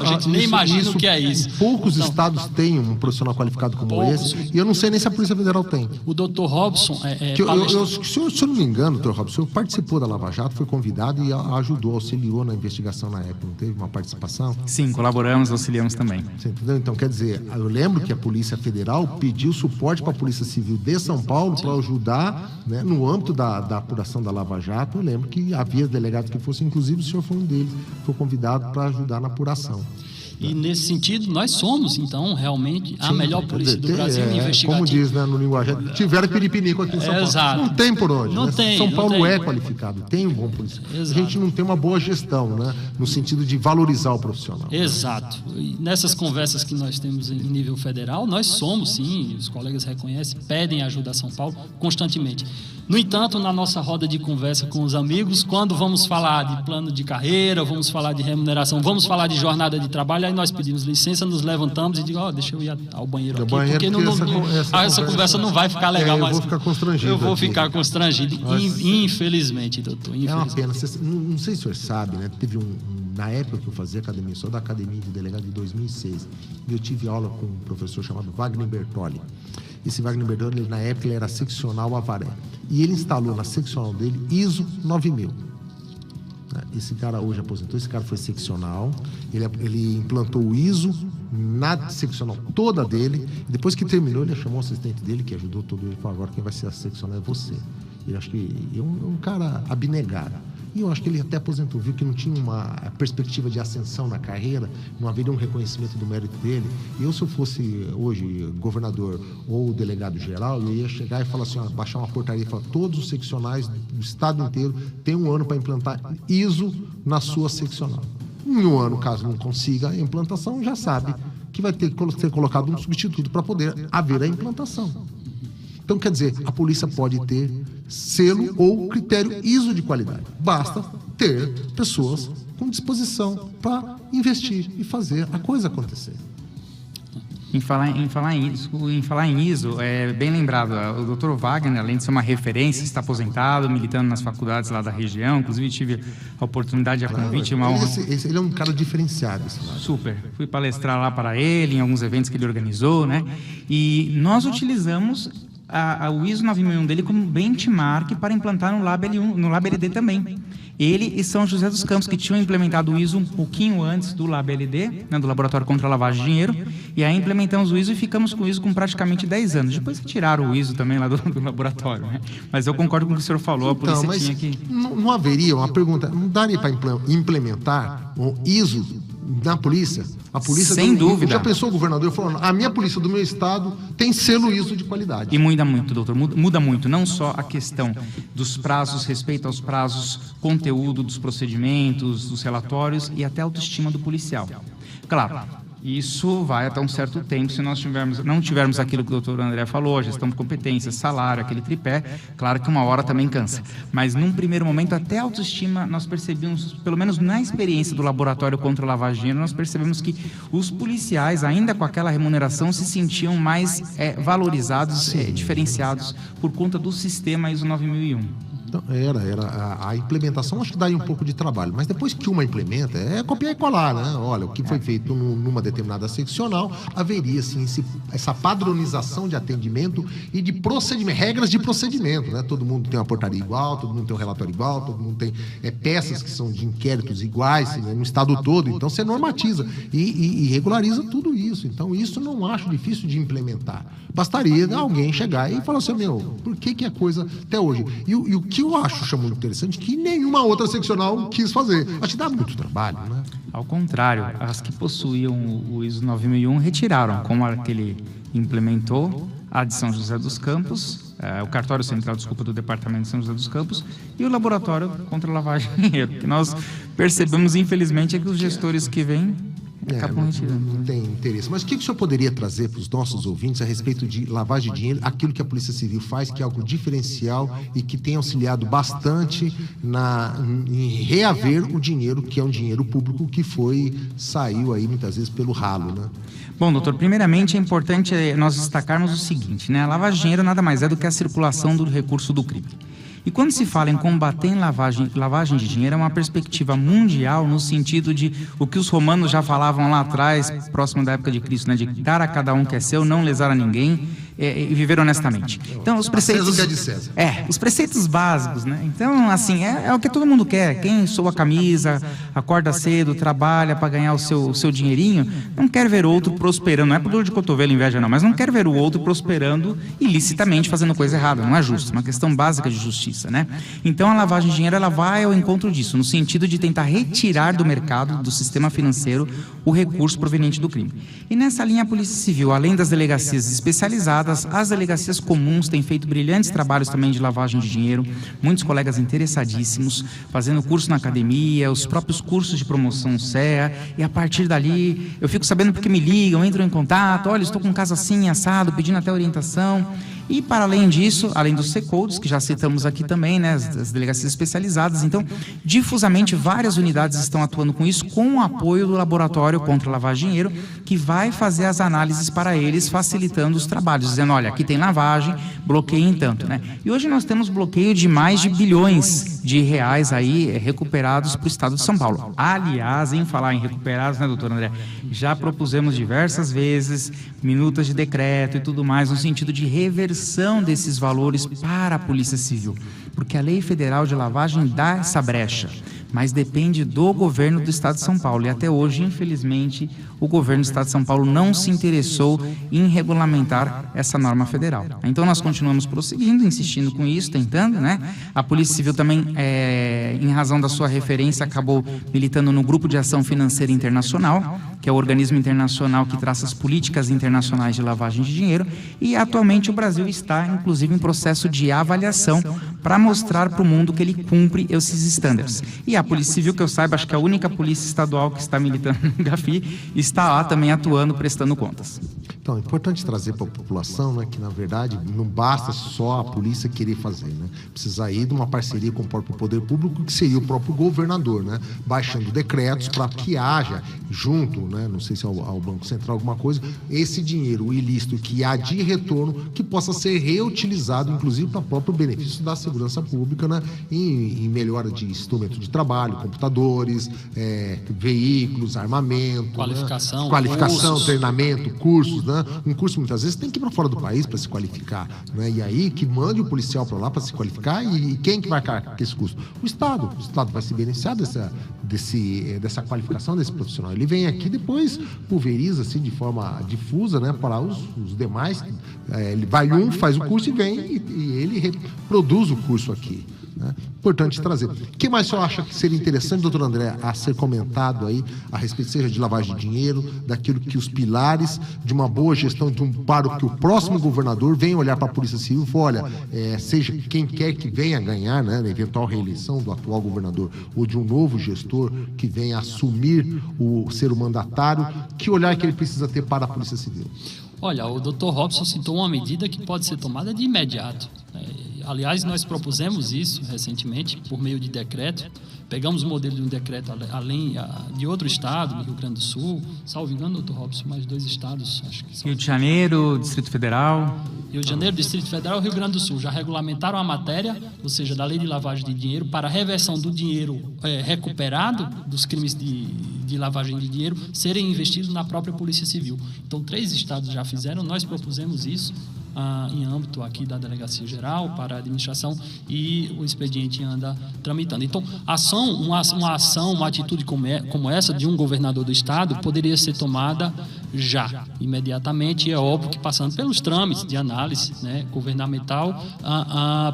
A gente nem imagina o que é isso. Poucos estados têm um profissional qualificado como esse, e eu não sei nem se a Polícia Federal tem. O doutor Robson se eu não me engano, doutor Robson, o senhor participou da Lava Jato, foi convidado e ajudou, auxiliou na investigação na época, não teve uma participação? Sim, colaboramos, auxiliamos também. Você entendeu? Então, quer dizer, eu lembro que a Polícia Federal pediu suporte para a Polícia Civil de São Paulo para ajudar, né, no âmbito da apuração da Lava Jato. Eu lembro que havia delegados que fossem, inclusive o senhor foi um deles, foi convidado para ajudar na apuração. E nesse sentido, nós somos, então, realmente a melhor polícia do Brasil investigativa. Como diz, né, no linguagem, tiveram piripinico aqui em São Paulo. Exato. Não tem por onde. Não né? tem, São não Paulo tem. É qualificado, tem um bom policial. Exato. A gente não tem uma boa gestão, né, no sentido de valorizar o profissional. Exato. E nessas conversas que nós temos em nível federal, nós somos, sim, os colegas reconhecem, pedem ajuda a São Paulo constantemente. No entanto, na nossa roda de conversa com os amigos, quando vamos falar de plano de carreira, vamos falar de remuneração, vamos falar de jornada de trabalho, aí nós pedimos licença, nos levantamos e digo, deixa eu ir ao banheiro aqui, porque essa conversa não vai ficar legal. Eu vou ficar constrangido. Eu vou ficar constrangido, infelizmente, doutor. É uma pena. Não sei se o senhor sabe, né? Teve na época que eu fazia academia, sou da academia de delegado de 2006, e eu tive aula com um professor chamado Wagner Bertoli. Esse Wagner Bertoli, na época, ele era seccional Avaré. E ele instalou na seccional dele ISO 9000. Esse cara hoje aposentou, esse cara foi seccional, ele implantou o ISO na seccional toda dele, e depois que terminou, ele chamou o assistente dele, que ajudou todo ele, e falou, agora quem vai ser a seccional é você. Eu acho que é um cara abnegado. E eu acho que ele até aposentou, viu que não tinha uma perspectiva de ascensão na carreira, não haveria um reconhecimento do mérito dele. Eu, se eu fosse hoje governador ou delegado geral, eu ia chegar e falar assim, baixar uma portaria e falar, todos os seccionais do estado inteiro têm um ano para implantar ISO na sua seccional. Em um ano, caso não consiga a implantação, já sabe que vai ter que ser colocado um substituto para poder haver a implantação. Então, quer dizer, a polícia pode ter selo ou critério ISO de qualidade. Basta ter pessoas com disposição para investir e fazer a coisa acontecer. Em falar em ISO, é bem lembrado, o Dr. Wagner, além de ser uma referência, está aposentado, militando nas faculdades lá da região, inclusive tive a oportunidade, a convite, uma honra. Ele é um cara diferenciado. Super. Fui palestrar lá para ele, em alguns eventos que ele organizou, né? E nós utilizamos o ISO 9001 dele como benchmark para implantar no LabLD também. Ele e São José dos Campos, que tinham implementado o ISO um pouquinho antes do LabLD, né, do Laboratório contra a Lavagem de Dinheiro, e aí implementamos o ISO e ficamos com o ISO com praticamente 10 anos. Depois que tiraram o ISO também lá do laboratório, né? Mas eu concordo com o que o senhor falou, a polícia tinha que... Não haveria uma pergunta, não daria para implementar o ISO na polícia? A polícia sem dúvida. Já pensou o governador falando, a minha polícia do meu estado tem selo ISO de qualidade. E muda muito, doutor, muda muito, não só a questão dos prazos, respeito aos prazos, conteúdo dos procedimentos, dos relatórios e até a autoestima do policial. Claro, Isso vai até um certo tempo, se nós não tivermos aquilo que o doutor André falou, a gestão de competências, salário, aquele tripé, claro que uma hora também cansa. Mas num primeiro momento, até a autoestima, nós percebemos, pelo menos na experiência do laboratório contra a lavagem de dinheiro, nós percebemos que os policiais, ainda com aquela remuneração, se sentiam mais valorizados, diferenciados por conta do sistema ISO 9001. Então, a implementação, acho que daria um pouco de trabalho, mas depois que uma implementa, é copiar e colar, né? Olha, o que foi feito numa determinada seccional, haveria, sim, essa padronização de atendimento e de procedimento, regras de procedimento, né? Todo mundo tem uma portaria igual, todo mundo tem um relatório igual, todo mundo tem peças que são de inquéritos iguais, né? No estado todo, então você normatiza e regulariza tudo isso. Então, isso não acho difícil de implementar. Bastaria alguém chegar e falar assim, por que a coisa até hoje? E o que eu acho muito interessante que nenhuma outra seccional quis fazer. Acho que dá muito trabalho, né? Ao contrário, as que possuíam o ISO 9001 retiraram, como a que ele implementou, a de São José dos Campos, o cartório central, do Departamento de São José dos Campos, e o laboratório contra a lavagem de dinheiro. O que nós percebemos, infelizmente, é que os gestores que vêm acabam retirando. Não tem interesse. Mas o que o senhor poderia trazer para os nossos ouvintes a respeito de lavagem de dinheiro, aquilo que a Polícia Civil faz, que é algo diferencial e que tem auxiliado bastante em reaver o dinheiro, que é um dinheiro público que saiu aí muitas vezes pelo ralo, né? Bom, doutor, primeiramente é importante nós destacarmos o seguinte, né? A lavagem de dinheiro nada mais é do que a circulação do recurso do crime. E quando se fala em combater lavagem de dinheiro, é uma perspectiva mundial no sentido de o que os romanos já falavam lá atrás, próximo da época de Cristo, né, de dar a cada um que é seu, não lesar a ninguém e viver honestamente. Então, os preceitos... os preceitos básicos, né? Então, assim, é o que todo mundo quer. Quem soa a camisa, acorda cedo, trabalha para ganhar o seu dinheirinho, não quer ver outro prosperando. Não é por dor de cotovelo, inveja não, mas não quer ver o outro prosperando ilicitamente, fazendo coisa errada. Não é justo, é uma questão básica de justiça, né? Então, a lavagem de dinheiro, ela vai ao encontro disso, no sentido de tentar retirar do mercado, do sistema financeiro, o recurso proveniente do crime. E nessa linha, a Polícia Civil, além das delegacias especializadas, as delegacias comuns têm feito brilhantes trabalhos também de lavagem de dinheiro, muitos colegas interessadíssimos, fazendo curso na academia, os próprios cursos de promoção CEA, e a partir dali, eu fico sabendo porque me ligam, entram em contato, olha, estou com um caso assim, assado, pedindo até orientação. E, para além disso, além dos C-Codes, que já citamos aqui também, né, as delegacias especializadas, então, difusamente, várias unidades estão atuando com isso, com o apoio do Laboratório contra a Lavagem de Dinheiro, que vai fazer as análises para eles, facilitando os trabalhos, dizendo, olha, aqui tem lavagem, bloqueio em tanto, né? E hoje nós temos bloqueio de mais de bilhões de reais aí recuperados para o Estado de São Paulo. Aliás, em falar em recuperados, né, doutor André, já propusemos diversas vezes minutas de decreto e tudo mais, no sentido de reversão desses valores para a Polícia Civil, porque a Lei Federal de Lavagem dá essa brecha, mas depende do governo do Estado de São Paulo, e até hoje, infelizmente, o governo do Estado de São Paulo não se interessou em regulamentar essa norma federal. Então, nós continuamos prosseguindo, insistindo com isso, tentando, né? A Polícia Civil também, em razão da sua referência, acabou militando no Grupo de Ação Financeira Internacional, que é o organismo internacional que traça as políticas internacionais de lavagem de dinheiro, e atualmente o Brasil está, inclusive, em processo de avaliação para mostrar para o mundo que ele cumpre esses estándares. E a Polícia Civil, que eu saiba, acho que é a única polícia estadual que está militando no GAFI, está lá também atuando, prestando contas. Então, é importante trazer para a população, né, que, na verdade, não basta só a polícia querer fazer, né? Precisa ir de uma parceria com o próprio poder público, que seria o próprio governador, né? Baixando decretos para que haja, junto, né, não sei se ao Banco Central, alguma coisa, esse dinheiro ilícito que há de retorno, que possa ser reutilizado, inclusive, para o próprio benefício da segurança pública, né? Em melhora de instrumento de trabalho, computadores, veículos, armamento, qualificação, cursos, treinamento, cursos, né? Um curso muitas vezes tem que ir para fora do país para se qualificar, né? E aí que mande o policial para lá para se qualificar, e quem que vai arcar com esse custo? O Estado vai se beneficiar dessa qualificação desse profissional. Ele vem aqui, depois pulveriza assim de forma difusa, né, para os demais. Ele vai faz o curso e vem e ele reproduz o curso aqui. né? Importante trazer. O que mais o senhor acha que seria interessante, doutor André, a ser comentado aí, a respeito, seja de lavagem de dinheiro, daquilo que os pilares de uma boa gestão, para que o próximo governador venha olhar para a Polícia Civil e fale, olha, seja quem quer que venha ganhar, né, na eventual reeleição do atual governador ou de um novo gestor que venha assumir ser o mandatário, que olhar que ele precisa ter para a Polícia Civil? Olha, o Dr. Robson citou uma medida que pode ser tomada de imediato. Aliás, nós propusemos isso recentemente por meio de decreto. Pegamos o modelo de um decreto além de outro estado, do Rio Grande do Sul, salvo engano, Dr. Robson, mais 2 estados, acho que são. Rio de Janeiro, Distrito Federal. Rio de Janeiro, Distrito Federal e Rio Grande do Sul já regulamentaram a matéria, ou seja, da lei de lavagem de dinheiro, para a reversão do dinheiro recuperado dos crimes de lavagem de dinheiro serem investidos na própria Polícia Civil. Então, 3 estados já fizeram, nós propusemos isso em âmbito aqui da Delegacia Geral para a administração e o expediente anda tramitando. Então, uma atitude como essa de um governador do estado poderia ser tomada já, imediatamente, e é óbvio que passando pelos trâmites de análise, né, governamental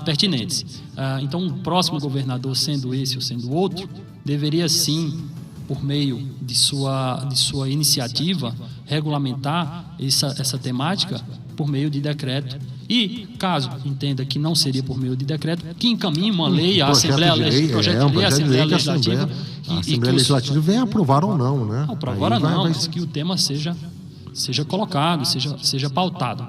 pertinentes. Então, o próximo governador, sendo esse ou sendo outro, deveria sim, por meio de sua iniciativa, regulamentar essa temática por meio de decreto. E, caso entenda que não seria por meio de decreto, que encaminhe uma lei, a Assembleia Legislativa. A Assembleia Legislativa venha aprovar ou não, né? Não, aprovar não, mas que o tema seja colocado, seja pautado.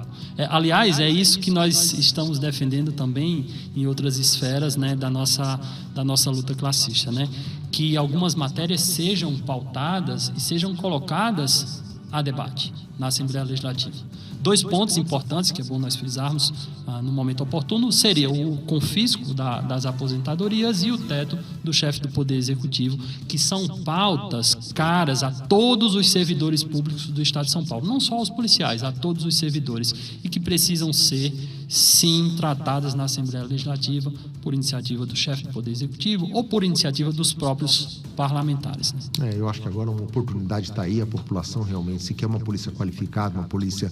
Aliás, é isso que nós estamos defendendo também em outras esferas, né, da nossa luta classista, né? Que algumas matérias sejam pautadas e sejam colocadas a debate na Assembleia Legislativa. 2 pontos importantes que é bom nós frisarmos no momento oportuno seria o confisco das aposentadorias e o teto do chefe do Poder Executivo, que são pautas caras a todos os servidores públicos do Estado de São Paulo, não só aos policiais, a todos os servidores, e que precisam ser, sim, tratadas na Assembleia Legislativa por iniciativa do chefe do Poder Executivo ou por iniciativa dos próprios parlamentares, né? Eu acho que agora uma oportunidade está aí, a população realmente, se quer uma polícia qualificada, uma polícia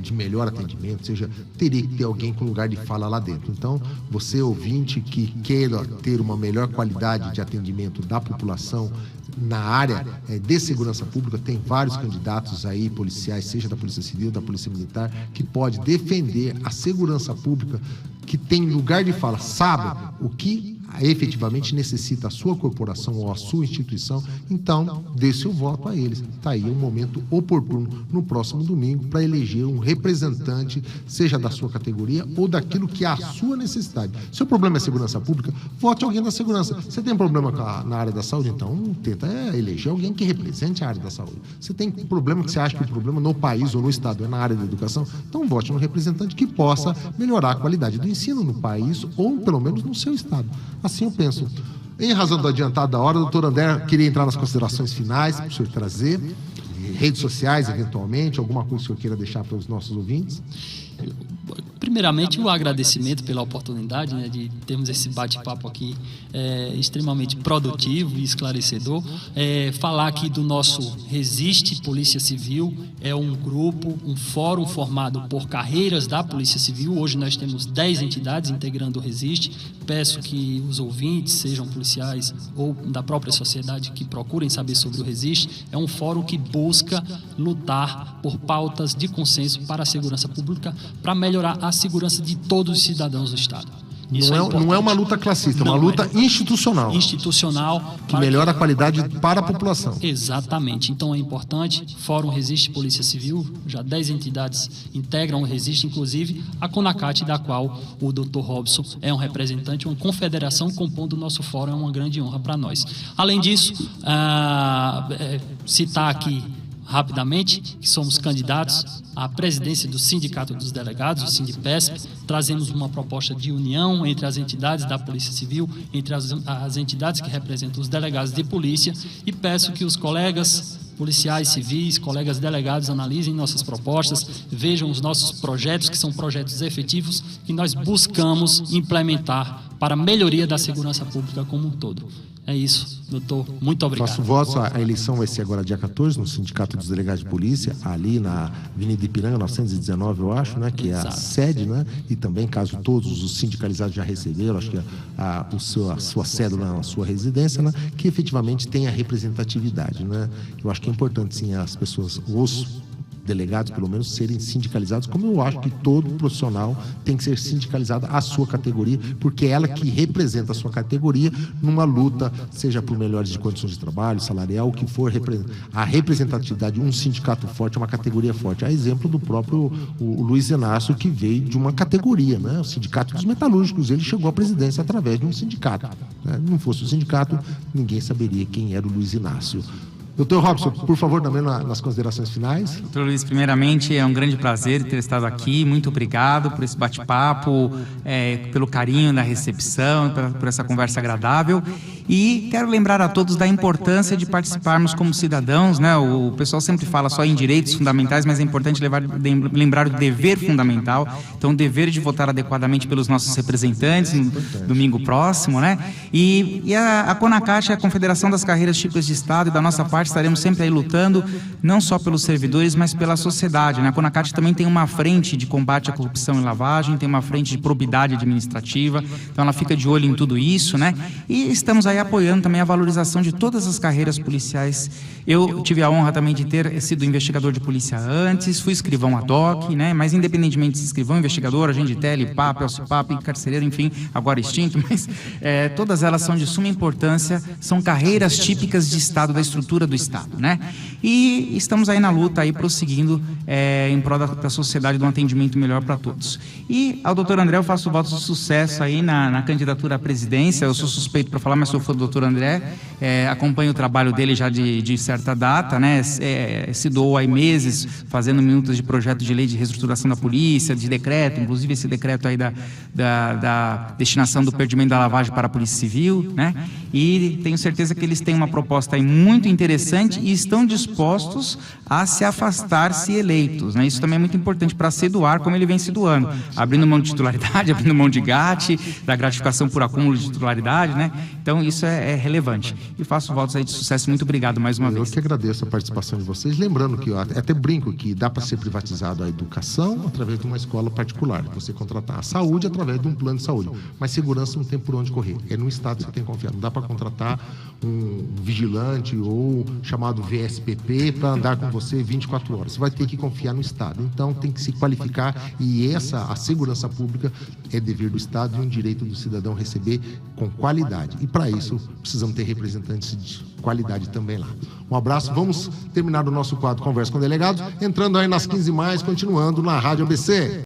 de melhor atendimento, seja, teria que ter alguém com lugar de fala lá dentro. Então, você, ouvinte, que queira ter uma melhor qualidade de atendimento da população na área de segurança pública, tem vários candidatos aí, policiais, seja da Polícia Civil, da Polícia Militar, que pode defender a segurança pública, que tem lugar de fala, sabe o que efetivamente necessita a sua corporação ou a sua instituição, então dê seu voto a eles. Está aí um momento oportuno no próximo domingo para eleger um representante, seja da sua categoria ou daquilo que é a sua necessidade. Se o problema é segurança pública, vote alguém da segurança. Você tem problema na área da saúde, então tenta eleger alguém que represente a área da saúde. Você tem problema que você acha que o problema no país ou no estado é na área da educação, então vote um representante que possa melhorar a qualidade do ensino no país ou pelo menos no seu estado. Assim eu penso. Em razão do adiantado da hora, doutor André, queria entrar nas considerações finais para o senhor trazer, redes sociais, eventualmente, alguma coisa que o senhor queira deixar para os nossos ouvintes. Primeiramente, o agradecimento pela oportunidade, né, de termos esse bate-papo aqui extremamente produtivo e esclarecedor. Falar aqui do nosso Resiste Polícia Civil, é um grupo, um fórum formado por carreiras da Polícia Civil. Hoje nós temos 10 entidades integrando o Resiste. Peço que os ouvintes, sejam policiais ou da própria sociedade, que procurem saber sobre o Resiste. É um fórum que busca lutar por pautas de consenso para a segurança pública, para melhorar a segurança de todos os cidadãos do Estado. Não é uma luta classista, é uma luta institucional. Institucional. Que melhora a qualidade para a população. Exatamente. Então é importante. Fórum Resiste Polícia Civil, já 10 entidades integram o Resiste, inclusive a CONACAT, da qual o Dr. Robson é um representante, uma confederação compondo o nosso fórum, é uma grande honra para nós. Além disso, citar aqui rapidamente que somos candidatos à presidência do Sindicato dos Delegados, o Sindipesp. Trazemos uma proposta de união entre as entidades da Polícia Civil, entre as entidades que representam os delegados de polícia, e peço que os colegas policiais civis, colegas delegados, analisem nossas propostas, vejam os nossos projetos, que são projetos efetivos que nós buscamos implementar para a melhoria da segurança pública como um todo. É isso. doutor. Muito obrigado. Faço votos. A eleição vai ser agora dia 14, no Sindicato dos Delegados de Polícia, ali na Avenida Ipiranga, 919, eu acho, né? Que é a sede, né? E também, caso todos os sindicalizados já receberam, acho que a sua cédula na sua residência, né? Que efetivamente tenha representatividade, né? Eu acho que é importante, sim, as pessoas, os delegados, pelo menos, serem sindicalizados, como eu acho que todo profissional tem que ser sindicalizado à sua categoria, porque é ela que representa a sua categoria numa luta, seja por melhores de condições de trabalho, salarial, o que for. A representatividade de um sindicato forte é uma categoria forte. A exemplo do próprio o Luiz Inácio, que veio de uma categoria, né? O Sindicato dos Metalúrgicos. Ele chegou à presidência através de um sindicato, né? Não fosse o sindicato, ninguém saberia quem era o Luiz Inácio. Doutor Robson, por favor, também nas considerações finais. Doutor Luiz, primeiramente, é um grande prazer ter estado aqui. Muito obrigado por esse bate-papo, pelo carinho da recepção, por essa conversa agradável. E quero lembrar a todos da importância de participarmos como cidadãos, né? O pessoal sempre fala só em direitos fundamentais, mas é importante lembrar o dever fundamental. Então, o dever de votar adequadamente pelos nossos representantes no domingo próximo, né? E a CONACAT, a Confederação das Carreiras Típicas de Estado, e da nossa parte estaremos sempre aí lutando, não só pelos servidores, mas pela sociedade, né? A CONACAT também tem uma frente de combate à corrupção e lavagem, tem uma frente de probidade administrativa, então ela fica de olho em tudo isso, né? E estamos aí apoiando também a valorização de todas as carreiras policiais. Eu tive a honra também de ter sido investigador de polícia antes, fui escrivão ad hoc, né? Mas independentemente de escrivão, investigador, agente de tele, PAP, Alcipap, carcereiro, enfim, agora extinto, mas todas elas são de suma importância, são carreiras típicas de Estado, da estrutura do Estado, né? E estamos aí na luta, aí prosseguindo em prol da sociedade, de um atendimento melhor para todos. E ao doutor André eu faço votos de sucesso aí na candidatura à presidência. Eu sou suspeito para falar, mas sou fã do doutor André, acompanho o trabalho dele já de certa data, né? Se doou aí meses fazendo minutas de projeto de lei de reestruturação da polícia, de decreto, inclusive esse decreto aí da destinação do perdimento da lavagem para a Polícia Civil, né? E tenho certeza que eles têm uma proposta aí muito interessante e estão dispostos a se afastar se eleitos, né? Isso também é muito importante para se doar como ele vem se doando, abrindo mão de titularidade, abrindo mão de GAT, da gratificação por acúmulo de titularidade, né? Então isso é relevante. E faço votos aí de sucesso. Muito obrigado mais uma vez. Eu que agradeço a participação de vocês. Lembrando que eu até brinco que dá para ser privatizado a educação através de uma escola particular. Você contratar a saúde através de um plano de saúde. Mas segurança não tem por onde correr. É no Estado que você tem que confiar. Não dá para contratar um vigilante ou chamado VSPP para andar com você 24 horas. Você vai ter que confiar no Estado. Então tem que se qualificar, e a segurança pública é dever do Estado e um direito do cidadão receber com qualidade. E para isso precisamos ter representantes de qualidade também lá. Um abraço. Vamos terminar o nosso quadro Conversa com Delegados, entrando aí nas 15 mais, continuando na Rádio ABC.